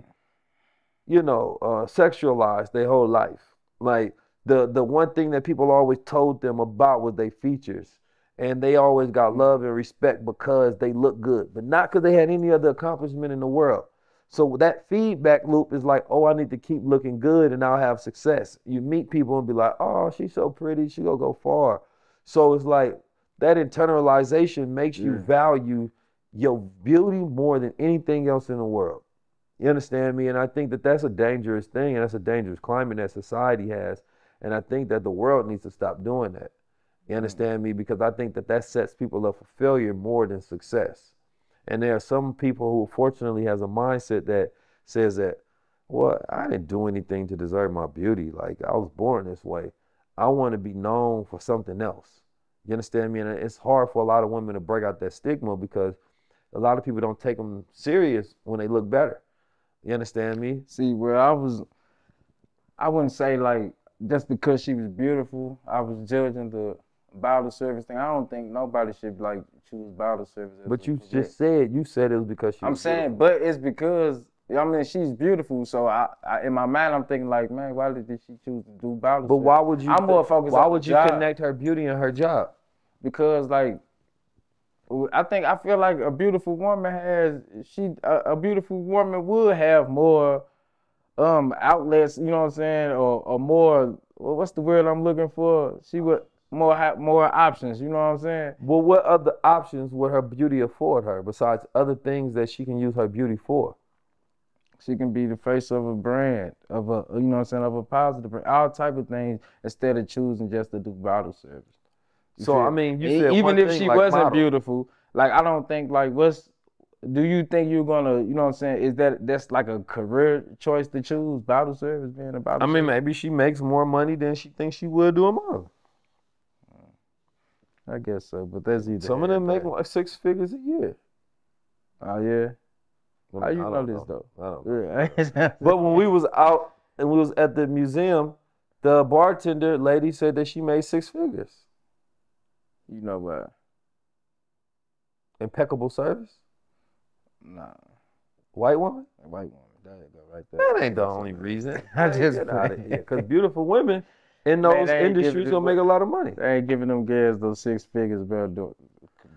sexualized their whole life. Like the one thing that people always told them about was their features. And they always got love and respect because they look good, but not because they had any other accomplishment in the world. So that feedback loop is like, oh, I need to keep looking good and I'll have success. You meet people and be like, oh, she's so pretty, she gonna go far. So it's like that internalization makes you value your beauty more than anything else in the world. You understand me? And I think that that's a dangerous thing, and that's a dangerous climate that society has. And I think that the world needs to stop doing that. You understand me? Because I think that that sets people up for failure more than success. And there are some people who fortunately has a mindset that says that, well, I didn't do anything to deserve my beauty. Like I was born this way. I want to be known for something else. You understand me? And it's hard for a lot of women to break out that stigma because a lot of people don't take them serious when they look better. You understand me? see, where I wouldn't say like just because she was beautiful, I was judging the bottle service thing. I don't think nobody should like choose bottle service. But you just said it was because she I'm was saying, beautiful. but it's because I mean she's beautiful. So I in my mind I'm thinking like, man, why did she choose to do bottle But service? why would you? I'm more focused Why on would the you job connect her beauty and her job? because like I feel like a beautiful woman a beautiful woman would have more outlets, you know what I'm saying, or more, what's the word I'm looking for? She would more have more options, you know what I'm saying? Well, what other options would her beauty afford her besides other things that she can use her beauty for? She can be the face of a brand, of a, you know what I'm saying, of a positive brand, all type of things instead of choosing just to do bottle service. So I mean, you said Even one if thing she like wasn't model. beautiful, like I don't think like do you think you're gonna, you know what I'm saying? Is that's like a career choice to choose bottle service, being a I bottle mean, service? maybe she makes more money than she thinks she would doing model. I guess so, but that's either. Some of them make everything. like 6 figures a year. Oh yeah. I How mean, you I know don't this know. though? I don't know. Yeah. But when we was out and we was at the museum, the bartender lady said that she made 6 figures. You know what? Impeccable service. Nah, White woman. a white woman. There you go, right there. That ain't the only reason. I Man, just get out of playing. here. Because beautiful women in Man, those they ain't industries giving gonna make a lot of money. They ain't giving them girls those 6 figures, bro.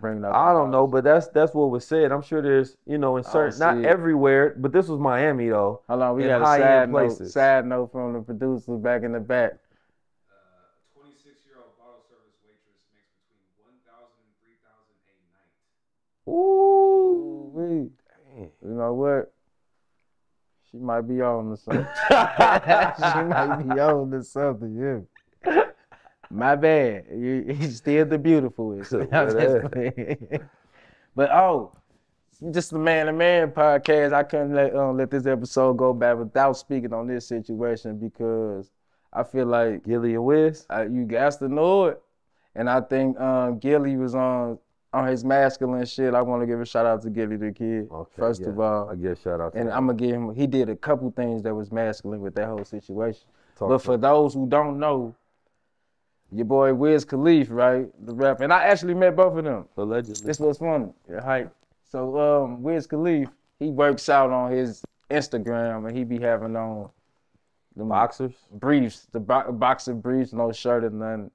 Bringing out. I don't know, but that's what was said. I'm sure there's, in I don't certain, see not it. everywhere, but this was Miami though. Hold on, we in got a high-end places. side note from the producers back in the back. 26-year-old bottle service waitress makes between 1,000 and 3,000 a night. Ooh. Ooh-wee. Damn. You know what? She might be on to something. She might be on to something, yeah. My bad. He's still the beautifulest. I'm just playing. But just the man to man podcast. I couldn't let this episode go by without speaking on this situation because I feel like Gilly and Wiz. you got to know it, and I think Gilly was on his masculine shit. I want to give a shout out to Gilly the kid. Okay, first of all, I guess shout out to and him. I'm gonna give him. He did a couple things that was masculine with that whole situation. Talk But to for him. those who don't know, your boy Wiz Khalifa, right, the rapper, and I actually met both of them. Allegedly. This was funny. Hype. So Wiz Khalifa, he works out on his Instagram and he be having on the Boxers. briefs, the boxer briefs, no shirt or nothing.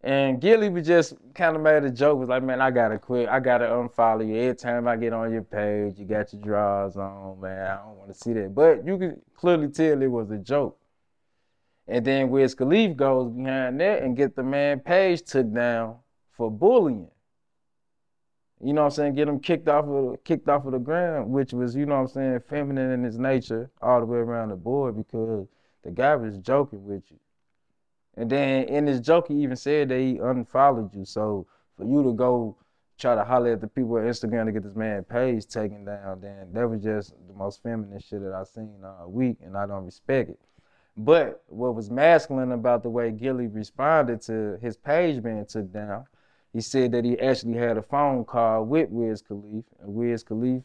And Gilly was just kind of made a joke, was like, man, I gotta quit. I gotta unfollow you. Every time I get on your page, you got your drawers on, man. I don't want to see that. But you could clearly tell it was a joke. And then Wiz Khalifa goes behind that and get the man page took down for bullying. You know what I'm saying? Get him kicked off of the ground, which was, you know what I'm saying, feminine in his nature all the way around the board because the guy was joking with you. And then in his joke, he even said that he unfollowed you. So for you to go try to holler at the people at Instagram to get this man page taken down, then that was just the most feminine shit that I seen all week, and I don't respect it. But what was masculine about the way Gilly responded to his page being took down, he said that he actually had a phone call with Wiz Khalifa, and Wiz Khalifa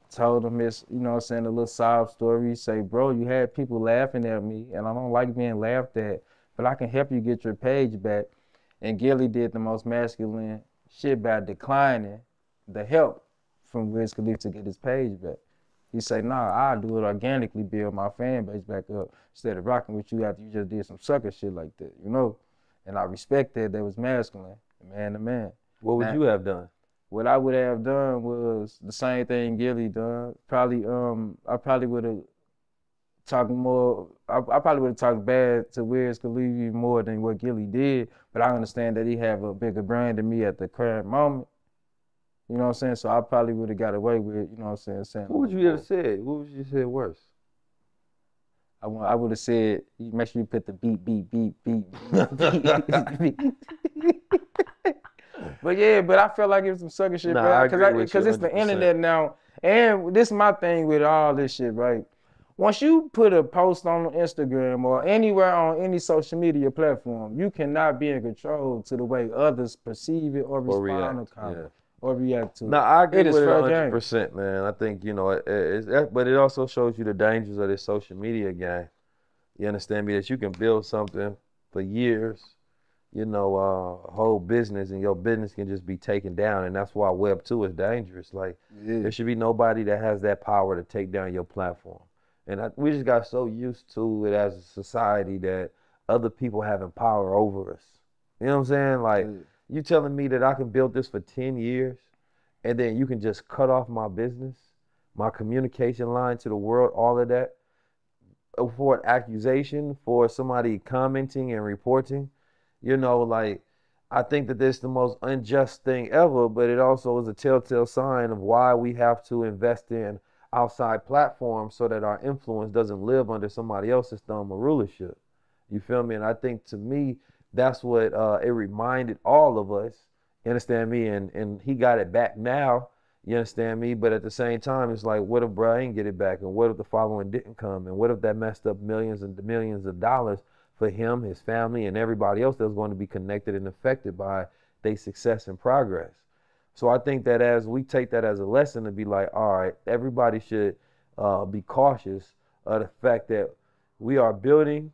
told him his, you know what I'm saying, a little sob story. He say, bro, you had people laughing at me, and I don't like being laughed at, but I can help you get your page back. And Gilly did the most masculine shit by declining the help from Wiz Khalifa to get his page back. He say, nah, I'll do it organically, build my fan base back up instead of rocking with you after you just did some sucker shit like that, you know? And I respect that. That was masculine, man to man. What would Now, you have done? what I would have done was the same thing Gilly done. Probably, I probably would have talked more. I probably would have talked bad to Wiz Khalifa more than what Gilly did. But I understand that he have a bigger brand than me at the current moment. You know what I'm saying? So I probably would have got away with, you know what I'm saying? What would you have said? What would you say worse? I would have said, make sure you put the beep, beep, beep, beep, beep, beep. But yeah, but I felt like it was some sucker shit, Nah, because it's the internet now. And this is my thing with all this shit, right? Once you put a post on Instagram or anywhere on any social media platform, you cannot be in control to the way others perceive it or respond or comment or react to it. No, I agree It is with it fair game. 100%, man. I think, you know, but it also shows you the dangers of this social media game. You understand me? That you can build something for years, you know, a whole business, and your business can just be taken down. And that's why Web 2 is dangerous. Like, there should be nobody that has that power to take down your platform. And we just got so used to it as a society that other people having power over us. You know what I'm saying? Like, you telling me that I can build this for 10 years and then you can just cut off my business, my communication line to the world, all of that, for an accusation, for somebody commenting and reporting? You know, like, I think that this is the most unjust thing ever, but it also is a telltale sign of why we have to invest in outside platforms so that our influence doesn't live under somebody else's thumb or rulership. You feel me? And I think, to me, that's what it reminded all of us. You understand me? And he got it back now. You understand me? But at the same time, it's like, what if bro ain't get it back? And what if the following didn't come? And what if that messed up millions and millions of dollars for him, his family, and everybody else that's going to be connected and affected by their success and progress? So I think that as we take that as a lesson to be like, all right, everybody should be cautious of the fact that we are building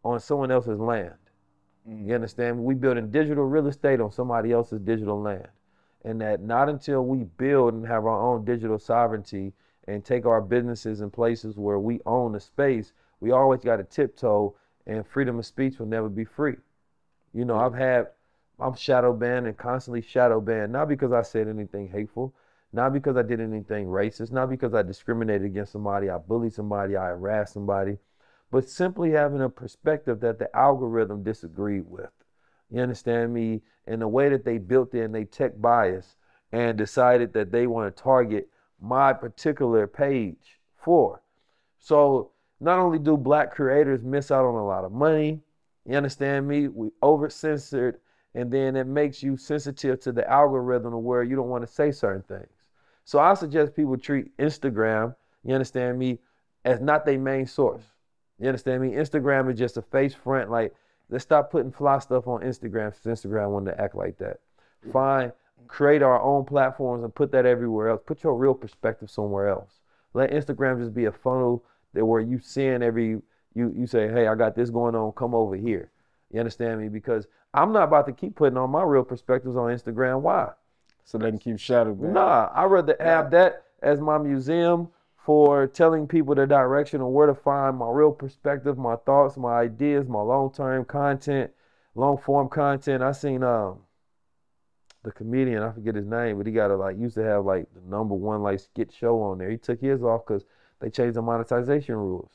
on someone else's land. You understand? We building digital real estate on somebody else's digital land. And that not until we build and have our own digital sovereignty and take our businesses in places where we own the space, we always got to tiptoe, and freedom of speech will never be free. You know, I'm shadow banned and constantly shadow banned, not because I said anything hateful, not because I did anything racist, not because I discriminated against somebody, I bullied somebody, I harassed somebody, but simply having a perspective that the algorithm disagreed with. You understand me? And the way that they built in they tech bias and decided that they want to target my particular page for. So not only do black creators miss out on a lot of money, you understand me? We over-censored, and then it makes you sensitive to the algorithm of where you don't want to say certain things. So I suggest people treat Instagram, you understand me, as not their main source. You understand me? Instagram is just a face front. Like, let's stop putting fly stuff on Instagram since Instagram wanted to act like that. Fine, create our own platforms and put that everywhere else. Put your real perspective somewhere else. Let Instagram just be a funnel that where you send you say, hey, I got this going on, come over here. You understand me? Because I'm not about to keep putting on my real perspectives on Instagram. Why? So they can keep shadow banned. Nah, I'd rather have that as my museum for telling people the direction of where to find my real perspective, my thoughts, my ideas, my long-term content, long-form content. I seen the comedian, I forget his name, but he got used to have like the #1 like skit show on there. He took his off because they changed the monetization rules.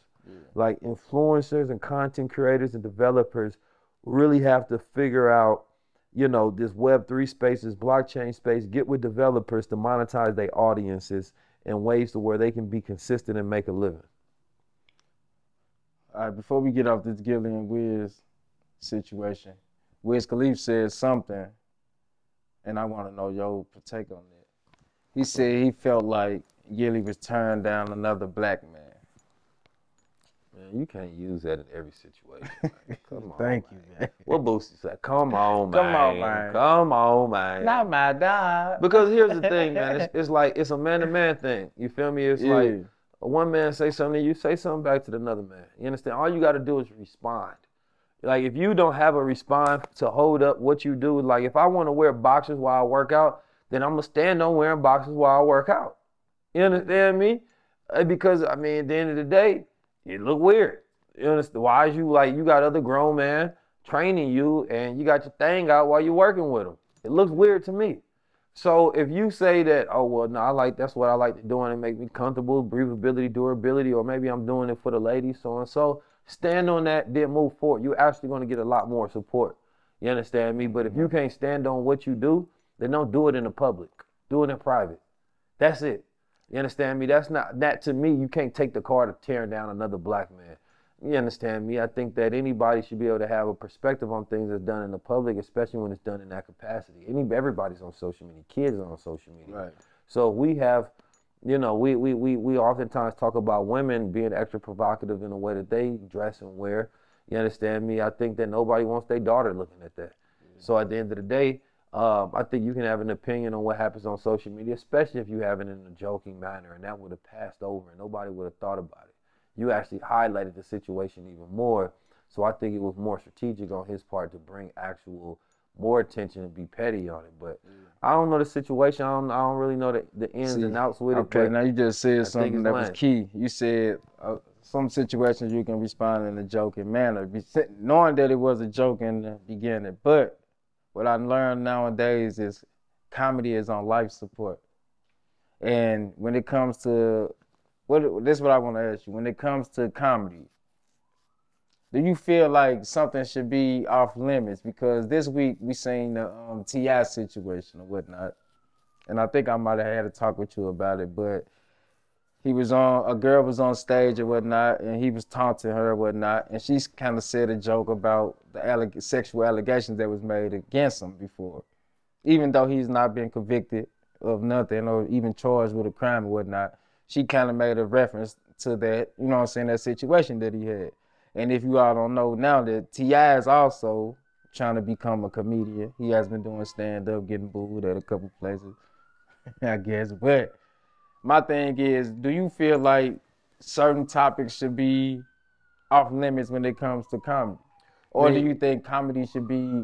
Like, influencers and content creators and developers really have to figure out, you know, this Web3 space, this blockchain space, get with developers to monetize their audiences in ways to where they can be consistent and make a living. All right, before we get off this Gilly and Wiz situation, Wiz Khalifa said something and I want to know your take on that. He said he felt like Gilly was turned down another black man. Man, you can't use that in every situation. Man. Come on, Thank you, man. What Boosie said? Come on, man. Come on, man. Come on, man. Not my dog. Because here's the thing, man. It's like it's a man-to-man thing. You feel me? It's like one man say something to you, say something back to another man. You understand? All you got to do is respond. Like if you don't have a response to hold up what you do, like if I want to wear boxers while I work out, then I'm gonna stand on wearing boxers while I work out. You understand me? Because I mean, at the end of the day, it look weird. You understand? Why is you like you got other grown man training you and you got your thing out while you're working with them? It looks weird to me. So if you say that, oh well, no, that's what I like to do and it make me comfortable, breathability, durability, or maybe I'm doing it for the ladies, so and so. Stand on that, then move forward. You're actually going to get a lot more support. You understand me? But if you can't stand on what you do, then don't do it in the public. Do it in private. That's it. You understand me? That's not that to me. You can't take the card of tearing down another black man. You understand me? I think that anybody should be able to have a perspective on things that's done in the public, especially when it's done in that capacity. Everybody's on social media. Kids are on social media. Right. So we have, you know, we oftentimes talk about women being extra provocative in the way that they dress and wear. You understand me? I think that nobody wants their daughter looking at that. So at the end of the day, I think you can have an opinion on what happens on social media, especially if you have it in a joking manner, and that would have passed over and nobody would have thought about it. You actually highlighted the situation even more, so I think it was more strategic on his part to bring actual more attention and be petty on it. But I don't know the situation. I don't really know the ins and outs with it. Okay, now you just said something that was lame. key. You said some situations you can respond in a joking manner, knowing that it was a joke in the beginning, but what I learned nowadays is comedy is on life support. And when it comes to, this is what I want to ask you. When it comes to comedy, do you feel like something should be off limits? Because this week we seen the T.I. situation or whatnot. And I think I might have had a talk with you about it, but a girl was on stage or whatnot, and he was taunting her or whatnot, and she kind of said a joke about the sexual allegations that was made against him before. Even though he's not been convicted of nothing or even charged with a crime or whatnot, she kind of made a reference to that, you know what I'm saying, that situation that he had. And if you all don't know now that T.I. is also trying to become a comedian. He has been doing stand-up, getting booed at a couple places, I guess, but my thing is, do you feel like certain topics should be off limits when it comes to comedy? Or do you think comedy should be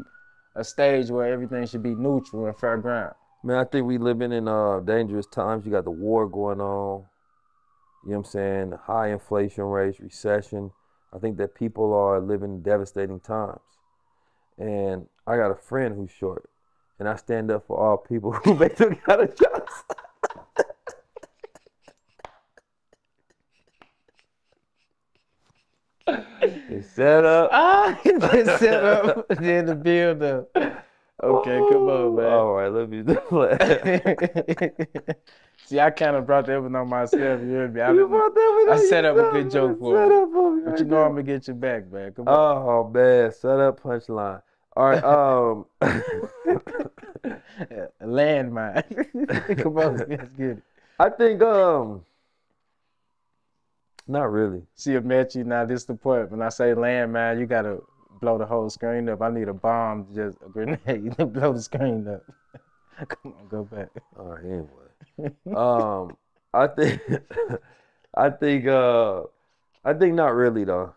a stage where everything should be neutral and fair ground? Man, I think we living in dangerous times. You got the war going on, you know what I'm saying, high inflation rates, recession. I think that people are living in devastating times. And I got a friend who's short, and I stand up for all people who make them kind of jokes. It's set up. It's set up, then the build up. Okay, come on, man. All right, let me See, I kind of brought that one on myself. You heard me? I set up a good joke for you. But you know I'm going to get you back, man. Come on. Oh, man. Set up punchline. All right. Landmine. Come on, let's get it. I think, not really. See, I met you now. This is the point. When I say landmine, you got to blow the whole screen up. I need a bomb, just a grenade to blow the screen up. Come on, go back. All right, anyway. I think not really though.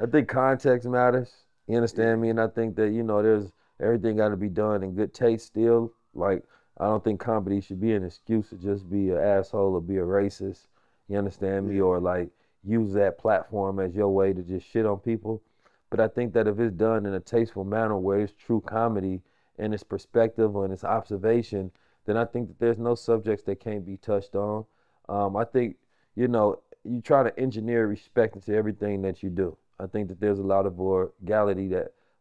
I think context matters. You understand me? And I think that, you know, there's everything got to be done in good taste still. Like, I don't think comedy should be an excuse to just be an asshole or be a racist. You understand me? Or like use that platform as your way to just shit on people. But I think that if it's done in a tasteful manner where it's true comedy and its perspective and its observation, then I think that there's no subjects that can't be touched on. I think, you know, you try to engineer respect into everything that you do. I think that there's a lot of vulgarity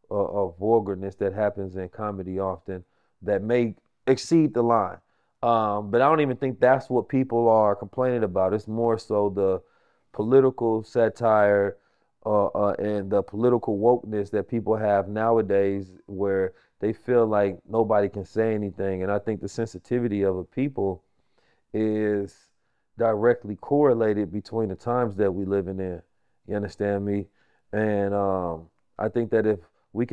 or vulgarness that happens in comedy often that may exceed the line. But I don't even think that's what people are complaining about. It's more so the political satire, and the political wokeness that people have nowadays, where they feel like nobody can say anything. And I think the sensitivity of a people is directly correlated between the times that we living in. You understand me? And I think that if we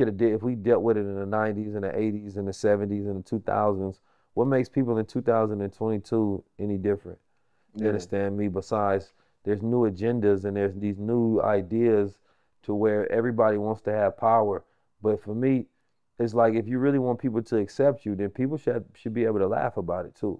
dealt with it in the 90s and the 80s and the 70s and the 2000s, what makes people in 2022 any different? You understand me? Besides, there's new agendas and there's these new ideas to where everybody wants to have power. But for me, it's like if you really want people to accept you, then people should be able to laugh about it too.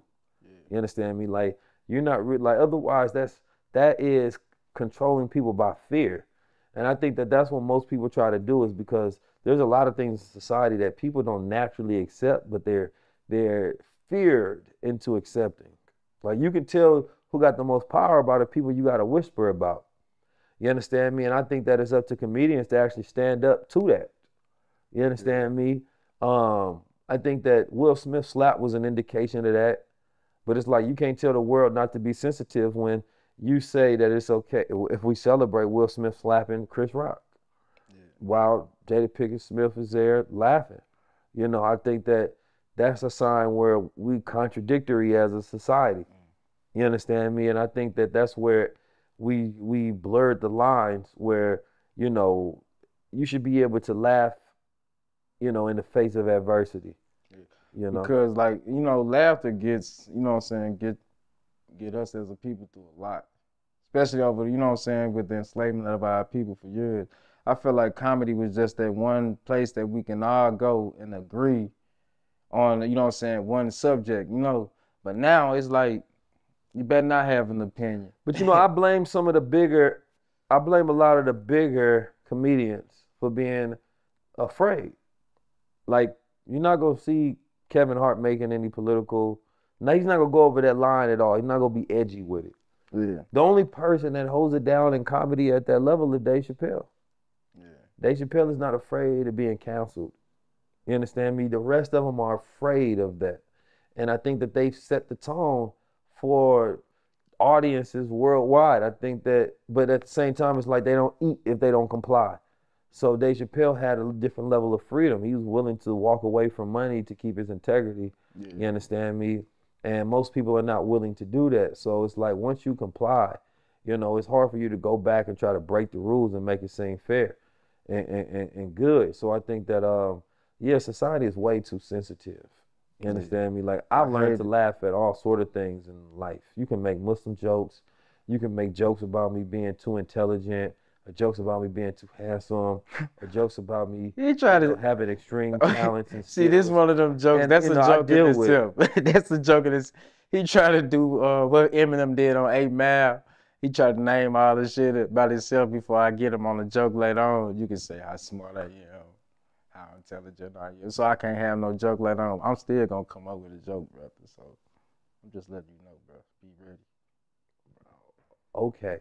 You understand me? Like you're not like otherwise that is controlling people by fear. And I think that that's what most people try to do is because there's a lot of things in society that people don't naturally accept, but they're feared into accepting. Like you can tell who got the most power by the people you got to whisper about. You understand me? And I think that it's up to comedians to actually stand up to that. You understand me? I think that Will Smith's slap was an indication of that. But it's like you can't tell the world not to be sensitive when you say that it's okay if we celebrate Will Smith slapping Chris Rock while Jada Pinkett Smith is there laughing. You know, I think that that's a sign where we contradictory as a society. You understand me? And I think that that's where we blurred the lines where, you know, you should be able to laugh, you know, in the face of adversity. You know? Because like, you know, laughter gets, you know what I'm saying, get us as a people through a lot. Especially over, you know what I'm saying, with the enslavement of our people for years. I feel like comedy was just that one place that we can all go and agree on, you know what I'm saying, one subject, you know. But now it's like, you better not have an opinion. But you know, I blame a lot of the bigger comedians for being afraid. Like, you're not gonna see Kevin Hart making any political. No, he's not gonna go over that line at all. He's not gonna be edgy with it. Yeah. The only person that holds it down in comedy at that level is Dave Chappelle. Yeah. Dave Chappelle is not afraid of being canceled. You understand me? The rest of them are afraid of that. And I think that they've set the tone for audiences worldwide. I think that, but at the same time, it's like they don't eat if they don't comply. So Dave Chappelle had a different level of freedom. He was willing to walk away from money to keep his integrity. Yeah. You understand me? And most people are not willing to do that. So it's like once you comply, you know, it's hard for you to go back and try to break the rules and make it seem fair and good. So I think that, yeah, society is way too sensitive. You understand me? Like I've learned to laugh at all sort of things in life. You can make Muslim jokes. You can make jokes about me being too intelligent. Or jokes about me being too handsome, or jokes about me having extreme talents and see, this one of them jokes. And, that's a joke in itself. That's a joke in this. He tried to do what Eminem did on 8 Mile. He tried to name all this shit about himself before I get him on a joke later on. You can say how smart I am, how intelligent I am. So I can't have no joke later on. I'm still gonna come up with a joke, brother. So I'm just letting you know, bro. Be ready. Okay.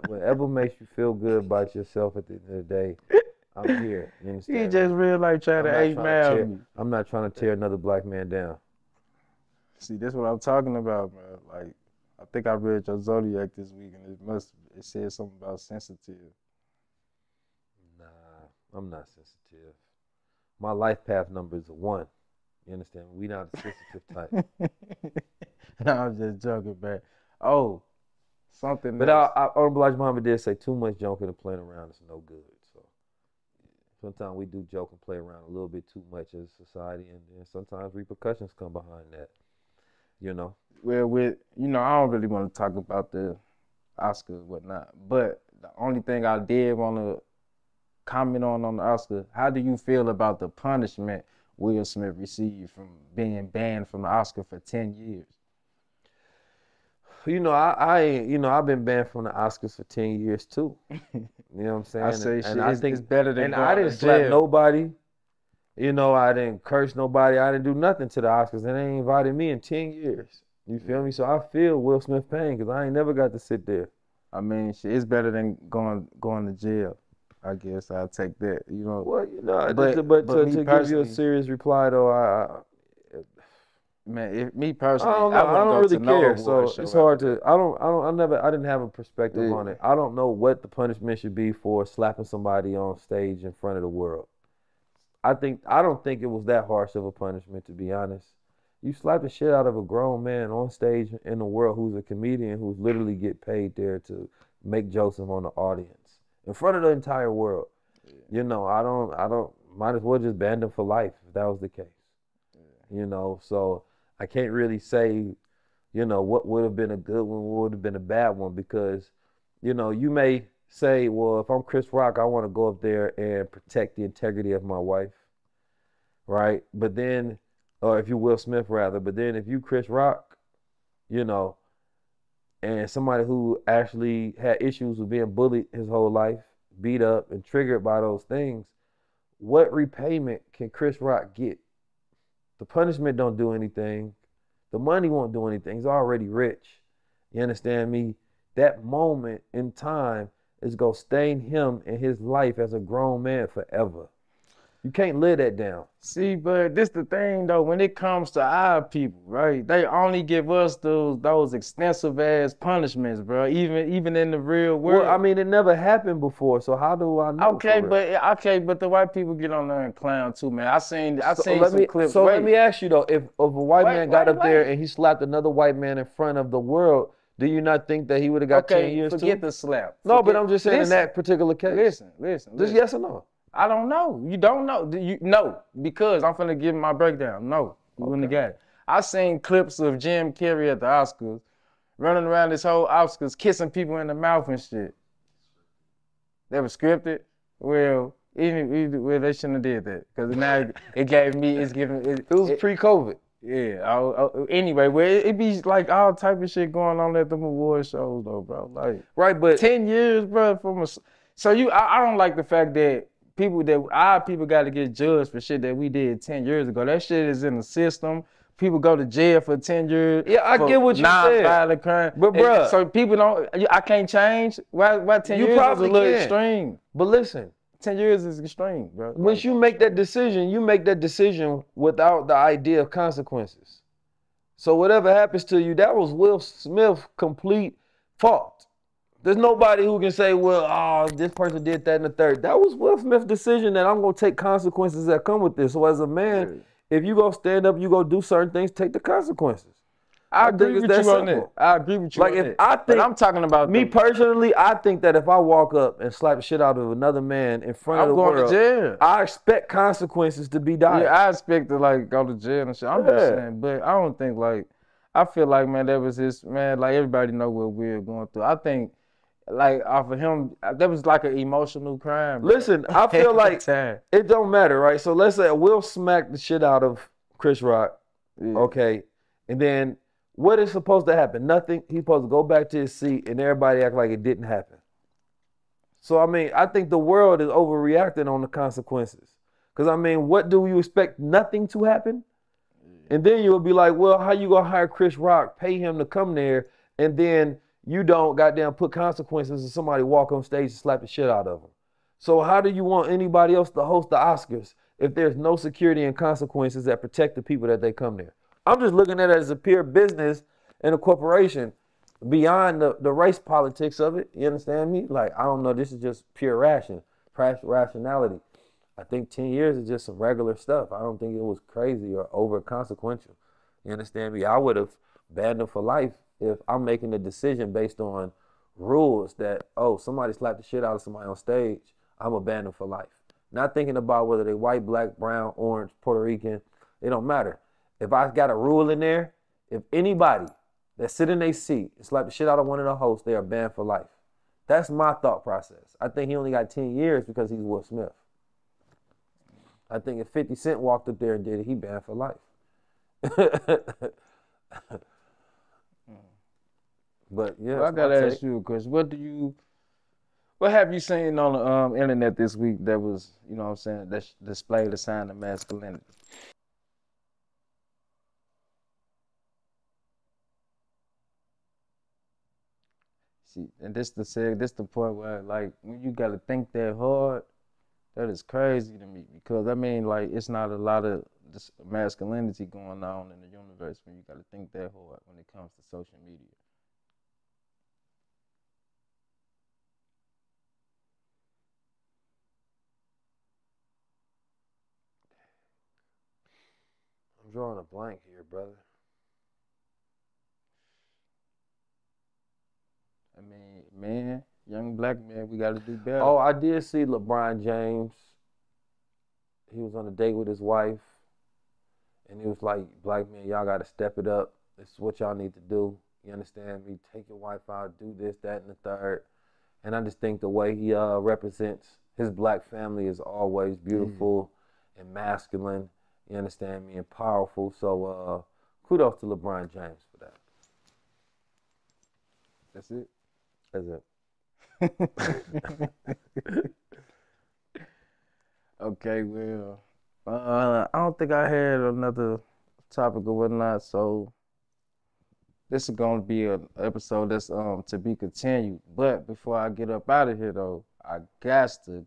Whatever makes you feel good about yourself at the end of the day, I'm here. You understand? He just real like trying to 8 Mile me. I'm not trying to tear another black man down. See, that's what I'm talking about, bro. Like, I think I read your Zodiac this week, and it said something about sensitive. Nah, I'm not sensitive. My life path number is a 1. You understand? We not a sensitive type. No, I'm just joking, man. Oh. Something. But Honorable Elijah Muhammad did say too much joking and playing around is no good. So sometimes we do joke and play around a little bit too much as a society, and sometimes repercussions come behind that. You know. Well, I don't really want to talk about the Oscar and whatnot, but the only thing I did want to comment on the Oscar, how do you feel about the punishment Will Smith received from being banned from the Oscar for 10 years? You know, I've been banned from the Oscars for 10 years too. You know what I'm saying? I think it's better than and I didn't slap nobody. You know, I didn't curse nobody. I didn't do nothing to the Oscars, and they ain't invited me in 10 years. You feel me? So I feel Will Smith pain because I ain't never got to sit there. I mean, it's better than going to jail. I guess I'll take that. You know. Well, you know, but to give you a serious reply though, Man, me I personally, don't I know. I wouldn't don't go really to no care. award So show it's hard after to. I didn't have a perspective on that. it. I don't know what the punishment should be for slapping somebody on stage in front of the world. I don't think it was that harsh of a punishment, to be honest. You slap the shit out of a grown man on stage in the world who's a comedian who's literally get paid there to make jokes on the audience in front of the entire world. You know, I don't might as well just ban them for life if that was the case. You know, so I can't really say, you know, what would have been a good one, what would have been a bad one, because, you know, you may say, well, if I'm Chris Rock, I want to go up there and protect the integrity of my wife, right? But then, or if you Will Smith rather, but then if you Chris Rock, you know, and somebody who actually had issues with being bullied his whole life, beat up and triggered by those things, what repayment can Chris Rock get? The punishment don't do anything. The money won't do anything. He's already rich. You understand me? That moment in time is going to stain him in his life as a grown man forever. You can't live that down. See, but this the thing though, when it comes to our people, right? They only give us those extensive ass punishments, bro. Even in the real world. Well, I mean, it never happened before, so how do I know? Okay, but the white people get on there and clown too, man. I seen some clips. So let me ask you though, if a white man got up there wait. and he slapped another white man in front of the world, do you not think that he would have got 10 years too? Forget the slap. No, but I'm just saying in that particular case. Listen. Just yes or no? I don't know. You don't know. No, because I'm finna give my breakdown. No, you wouldn't have got it. I seen clips of Jim Carrey at the Oscars running around this whole Oscars kissing people in the mouth and shit. They were scripted. Well, they shouldn't have did that because now it gave me. It was pre-COVID. Yeah. Anyway, well, it be like all type of shit going on at the award shows though, bro. Like right, but 10 years, bro. I don't like the fact that our people got to get judged for shit that we did 10 years ago. That shit is in the system. People go to jail for 10 years. Yeah, I get what you said. Non-violent crime. But bruh. So people don't, I can't change. Why 10 years is a little extreme? But listen. 10 years is extreme, bro. Once you make that decision, you make that decision without the idea of consequences. So whatever happens to you, that was Will Smith's complete fault. There's nobody who can say, well, oh, this person did that and the third. That was Will Smith's decision that I'm going to take consequences that come with this. So as a man, if you go stand up, you go do certain things, take the consequences. I agree with you on that. I agree with you on that. I think, but I'm talking about me personally, I think that if I walk up and slap the shit out of another man in front of the world, I'm going to jail. I expect consequences to be dire. Yeah, I expect to like go to jail and shit. I'm just saying, but I don't think like, I feel like, man, that was his, man, like everybody know what we're going through. I think like off of him, that was like an emotional crime. Bro. Listen, I feel like it don't matter, right? So let's say Will smack the shit out of Chris Rock, okay, and then what is supposed to happen? Nothing. He's supposed to go back to his seat and everybody act like it didn't happen. So I mean, I think the world is overreacting on the consequences. Because I mean, what do you expect? Nothing to happen? And then you'll be like, well, how you gonna hire Chris Rock, pay him to come there, and then you don't goddamn put consequences if somebody walk on stage and slap the shit out of them. So how do you want anybody else to host the Oscars if there's no security and consequences that protect the people that they come there? I'm just looking at it as a pure business and a corporation beyond the race politics of it. You understand me? Like, I don't know, this is just pure rationality. I think 10 years is just some regular stuff. I don't think it was crazy or over consequential. You understand me? I would have banned them for life if I'm making a decision based on rules that, oh, somebody slapped the shit out of somebody on stage, I'm going to ban them for life. Not thinking about whether they're white, black, brown, orange, Puerto Rican, it don't matter. If I got a rule in there, if anybody that sit in their seat and slap the shit out of one of the hosts, they are banned for life. That's my thought process. I think he only got 10 years because he's Will Smith. I think if 50 Cent walked up there and did it, he banned for life. But yeah, well, I gotta ask you a question. What have you seen on the internet this week that was, you know what I'm saying, that displayed a sign of masculinity? See, and this the point where like when you gotta think that hard, that is crazy to me because I mean like it's not a lot of this masculinity going on in the universe when you got to think that hard when it comes to social media. I'm drawing a blank here, brother. I mean, man, young black man, we got to do better. Oh, I did see LeBron James. He was on a date with his wife, and he was like, "Black men, y'all got to step it up. This is what y'all need to do. You understand me? Take your wife out, do this, that, and the third." And I just think the way he represents his black family is always beautiful and masculine. You understand me? And powerful. So kudos to LeBron James for that. That's it. That's it. Okay, well, I don't think I had another topic or whatnot, so this is gonna be an episode that's to be continued. But before I get up out of here though, I got to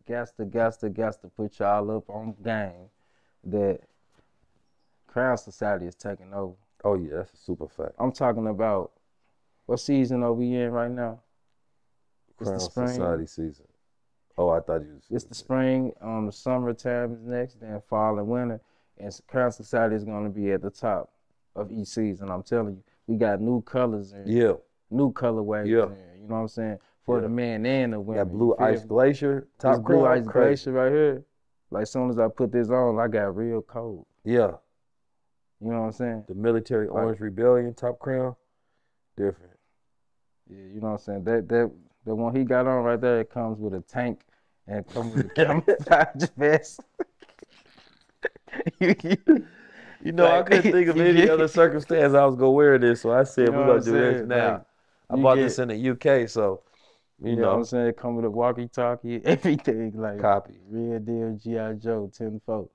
put y'all up on game that Crown Society is taking over. Oh yeah, that's a super fact. I'm talking about what season are we in right now? It's Crown the spring. Society season. Oh, I thought you was. It's the spring, the summertime is next, then fall and winter. And Crown Society is going to be at the top of each season. I'm telling you, we got new colors and new colorways. Yeah. You know what I'm saying? For the men and the women. Got Blue Ice Glacier, This Blue Ice Glacier right here. Like, as soon as I put this on, I got real cold. Yeah. You know what I'm saying? The Military Orange Rebellion Top Crown, different. Yeah, you know what I'm saying? That the one he got on right there, it comes with a tank and comes with a camouflage vest. You know, I couldn't think of any other circumstance I was gonna wear this, so I said we're gonna do this now. Like, I bought this in the UK, so you know what I'm saying? It come with a walkie-talkie, everything, like copy. Real deal G.I. Joe 10-4.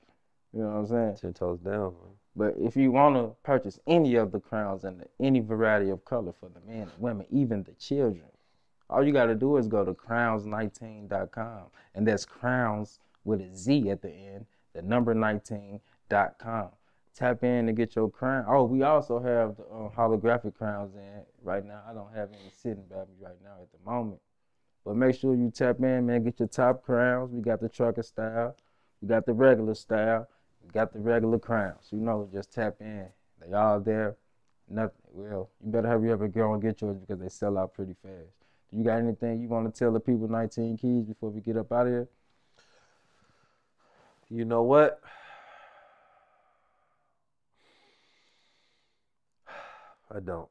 You know what I'm saying? 10 toes down, man. But if you want to purchase any of the crowns in any variety of color for the men and women, even the children, all you got to do is go to crowns19.com. And that's crowns with a Z at the end, the number 19.com. Tap in to get your crown. Oh, we also have the holographic crowns in right now. I don't have any sitting by me right now at the moment. But make sure you tap in, man. Get your top crowns. We got the trucker style. We got the regular style. We got the regular crowns. You know, just tap in. They all there. Nothing. Well, you better hurry up and go and get yours because they sell out pretty fast. Do you got anything you want to tell the people 19 Keys before we get up out of here? You know what? I don't.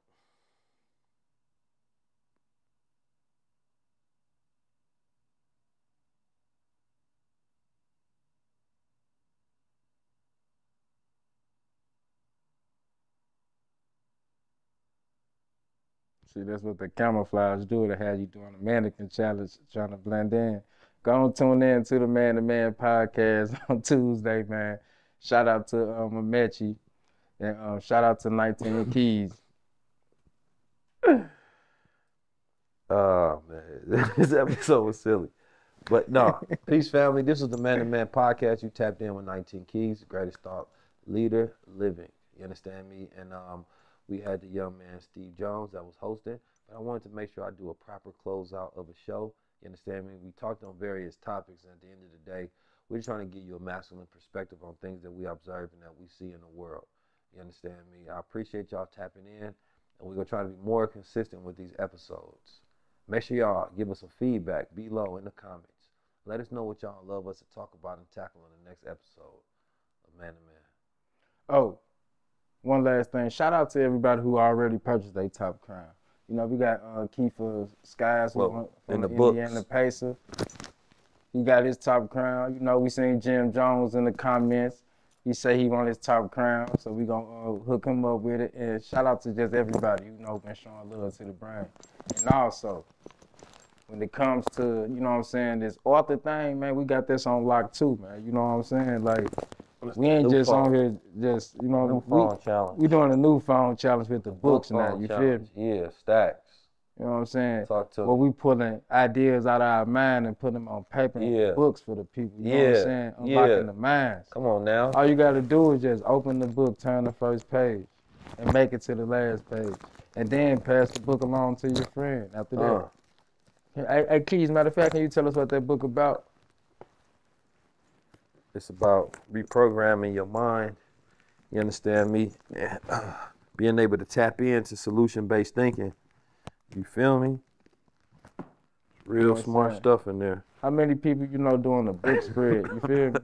See, that's what the camouflage do. They have you doing a mannequin challenge, trying to blend in. Go on, tune in to the Man to Man podcast on Tuesday, man. Shout out to Amechi, and shout out to 19 Keys. Oh, man. This episode was silly. But no, peace, family. This is the Man to Man podcast. You tapped in with 19 Keys, the greatest thought leader living. You understand me? And we had the young man, Steve Jones, that was hosting. But I wanted to make sure I do a proper closeout of a show. You understand me? We talked on various topics, and at the end of the day, we're trying to give you a masculine perspective on things that we observe and that we see in the world. You understand me? I appreciate y'all tapping in, and we're going to try to be more consistent with these episodes. Make sure y'all give us some feedback below in the comments. Let us know what y'all love us to talk about and tackle in the next episode of Man to Man. Oh, one last thing. Shout out to everybody who already purchased their top crown. You know, we got Kiefer Skies from the Indiana Pacer. He got his top crown. You know, we seen Jim Jones in the comments. He say he want his top crown, so we gonna hook him up with it. And shout out to just everybody, you know, been showing love to the brand. And also, when it comes to, you know what I'm saying, this author thing, man, we got this on lock too, man. You know what I'm saying? Like, we ain't just on here just, you know, New phone challenge. We doing a new phone challenge with the books now, you feel me? Yeah, stacks. You know what I'm saying? Talk to Where me. we pulling ideas out of our mind and putting them on paper and Yeah. books for the people. You know what I'm Yeah. saying? Yeah. Unlocking the minds. Come on now. All you gotta do is just open the book, turn the first page, and make it to the last page. And then pass the book along to your friend after that. Hey, Keys, matter of fact, can you tell us what that book about? It's about reprogramming your mind. You understand me? Being able to tap into solution-based thinking. You feel me? Real You know smart saying? stuff in there. How many people you know doing a book spread? You feel me?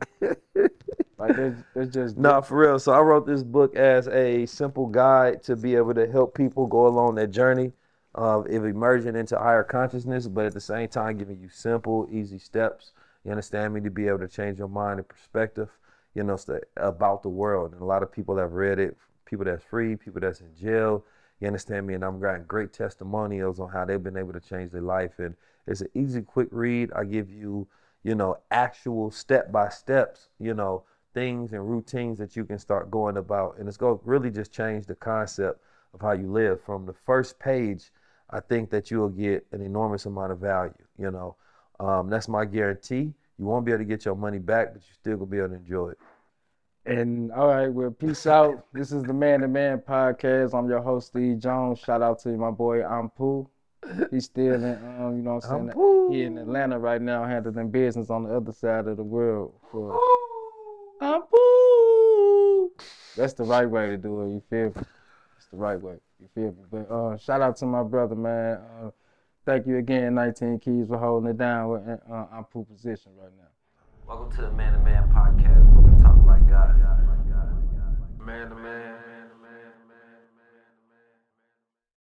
Like that's just Nah, for real. So I wrote this book as a simple guide to be able to help people go along their journey of emerging into higher consciousness, but at the same time giving you simple, easy steps. You understand me? To be able to change your mind and perspective, you know, about the world. And a lot of people have read it. People that's free, people that's in jail. You understand me? And I'm getting great testimonials on how they've been able to change their life. And it's an easy, quick read. I give you, you know, actual step-by-steps, you know, things and routines that you can start going about. And it's going to really just change the concept of how you live. From the first page, I think that you'll get an enormous amount of value, you know. That's my guarantee. You won't be able to get your money back, but you still going to be able to enjoy it. And all right, well, peace out. This is the Man to Man podcast. I'm your host, Steve Jones. Shout out to my boy Ampu. He's still in, you know what I'm saying? He in Atlanta right now, handling business on the other side of the world for Ampu. That's the right way to do it. You feel me? It's the right way. You feel me? But shout out to my brother, man. Thank you again, 19 Keys, for holding it down with Ampu position right now. Welcome to the Man to Man podcast, where we talk like guys.